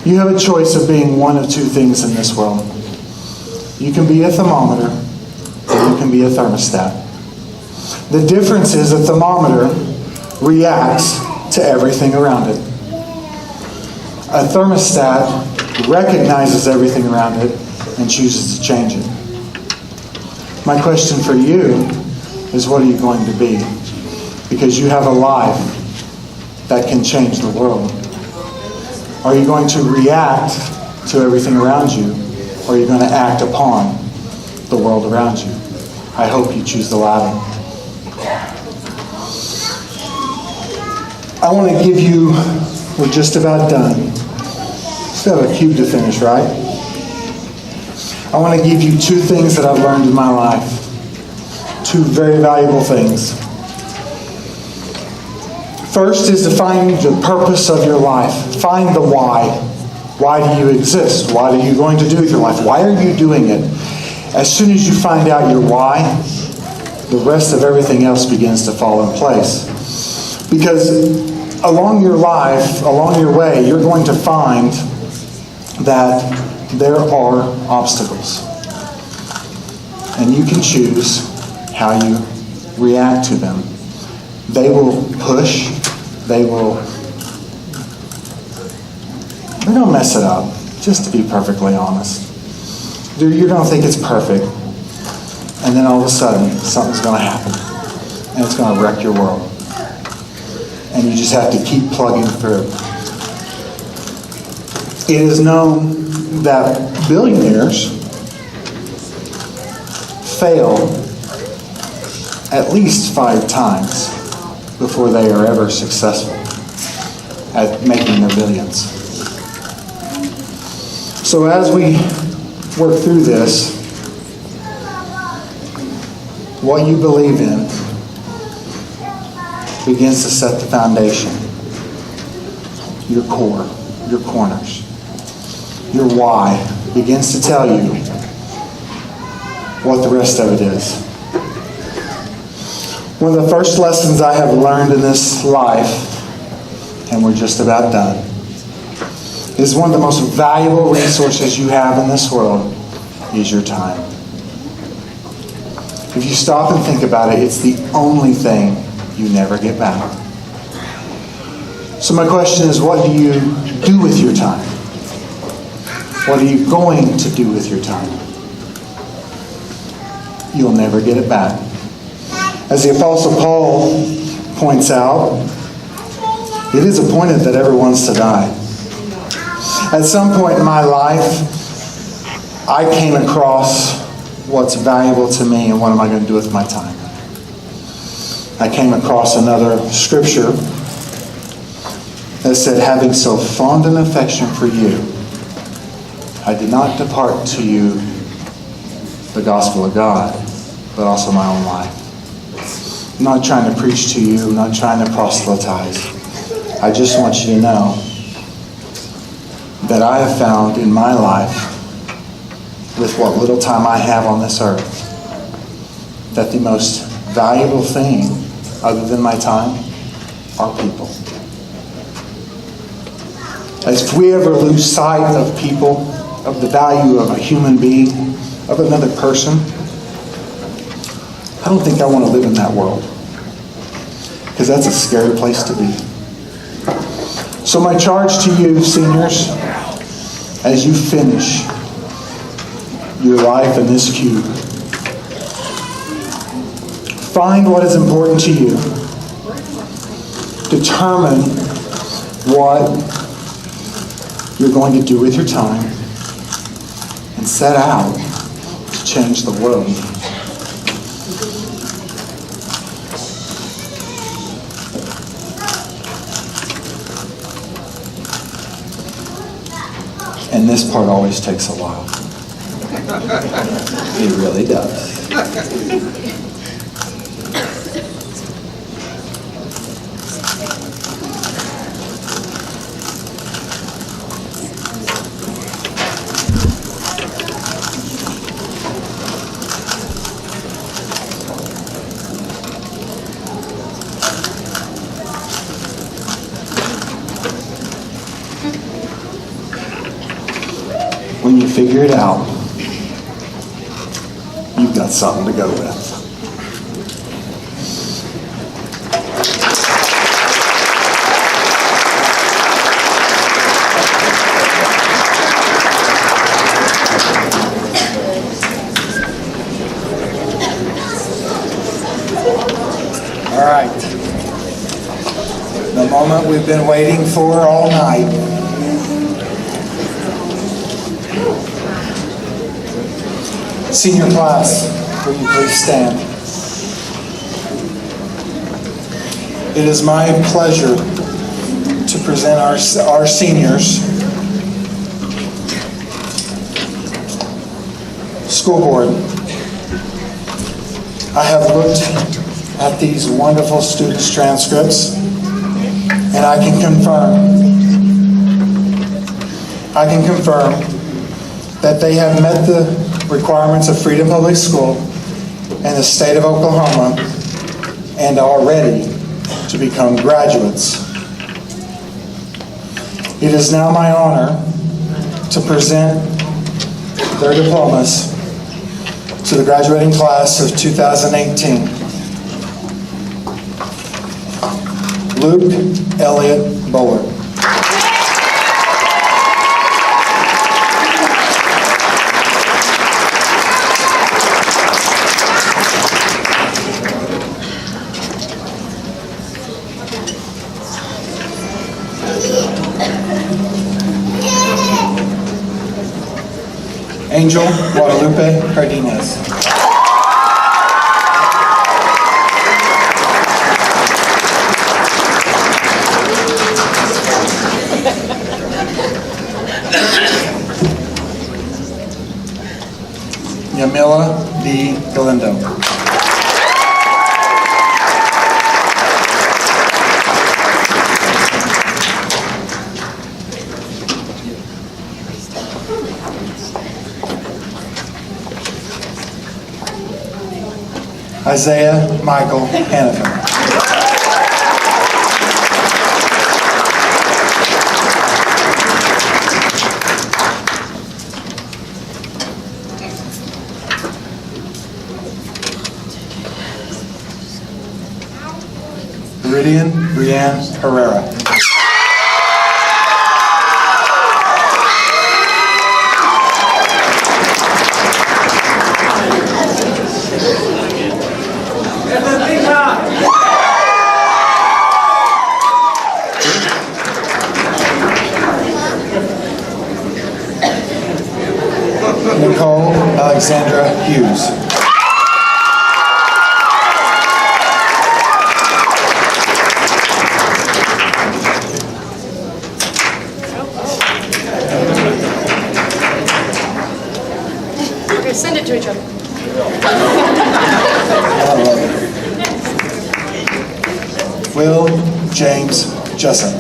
You have a choice of being one of two things in this world. You can be a thermometer, or you can be a thermostat. The difference is a thermometer reacts to everything around it. A thermostat recognizes everything around it and chooses to change it. My question for you is, what are you going to be? Because you have a life that can change the world. Are you going to react to everything around you, or are you going to act upon the world around you? I hope you choose the latter. I want to give you, we're just about done. Still have a cube to finish, right? I want to give you two things that I've learned in my life. Two very valuable things. First is to find the purpose of your life. Find the why. Why do you exist? What are you going to do with your life? Why are you doing it? As soon as you find out your why, the rest of everything else begins to fall in place. Because along your life, along your way, you're going to find that there are obstacles. And you can choose how you react to them. They will push, they're going to mess it up, just to be perfectly honest. You're going to think it's perfect, and then all of a sudden, something's going to happen, and it's going to wreck your world. And you just have to keep plugging through. It is known that billionaires fail at least 5 times before they are ever successful at making their billions. So as we work through this, what you believe in begins to set the foundation. Your core, your corners. Your why begins to tell you what the rest of it is. One of the first lessons I have learned in this life, and we're just about done, is one of the most valuable resources you have in this world is your time. If you stop and think about it, it's the only thing you never get back. So my question is, what do you do with your time? What are you going to do with your time? You'll never get it back. As the Apostle Paul points out, it is appointed that everyone's to die. At some point in my life, I came across what's valuable to me and what am I going to do with my time. I came across another scripture that said, having so fond an affection for you, I did not depart to you the gospel of God, but also my own life. I'm not trying to preach to you. I'm not trying to proselytize. I just want you to know that I have found in my life, with what little time I have on this earth, that the most valuable thing, other than my time, are people. As if we ever lose sight of people, of the value of a human being, of another person, I don't think I want to live in that world. Because that's a scary place to be. So my charge to you, seniors, as you finish your life in this cube, find what is important to you. Determine what you're going to do with your time and set out to change the world. And this part always takes a while. It really does. When you figure it out, you've got something to go with. All right. The moment we've been waiting for all night. Senior class, will you please stand? It is my pleasure to present our seniors. School board, I have looked at these wonderful students' transcripts, and I can confirm that they have met the requirements of Freedom Public School in the state of Oklahoma and are ready to become graduates. It is now my honor to present their diplomas to the graduating class of 2018. Luke Elliott Bullard. Angel Guadalupe Cardenas. Yamila D. Galindo. Isaiah Michael Hannafin. Viridian Brianne Herrera. Nicole Alexandra Hughes. Send it to each other. Will James Jessup.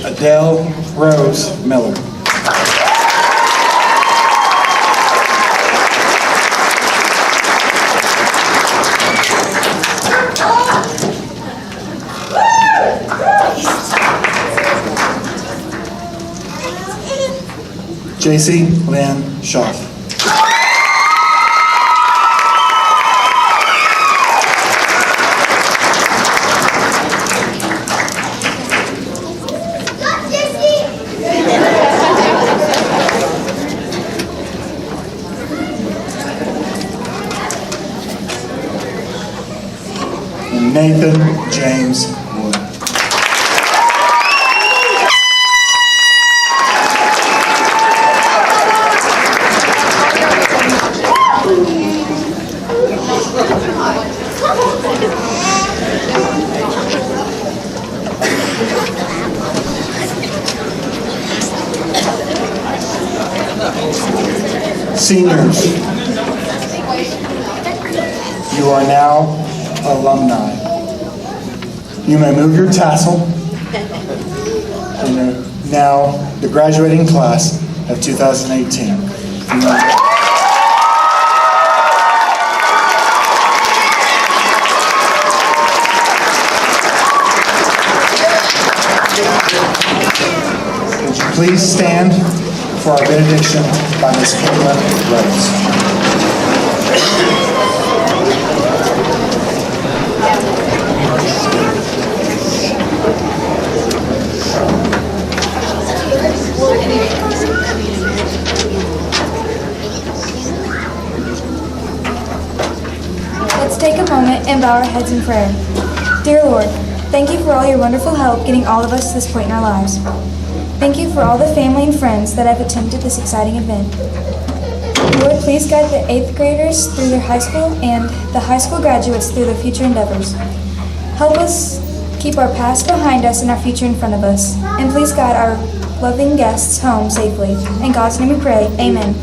Adele Rose Miller. JC Lynn Schaff. And Nathan James Wood. Seniors, you are now alumni. You may move your tassel. And you're now the graduating class of 2018. Would you please stand for our benediction by Ms. Caitlin Rhodes. Let's take a moment and bow our heads in prayer. Dear Lord, thank you for all your wonderful help getting all of us to this point in our lives. Thank you for all the family and friends that have attended this exciting event. Lord, please guide the 8th graders through their high school and the high school graduates through their future endeavors. Help us keep our past behind us and our future in front of us. And please guide our loving guests home safely. In God's name we pray, amen.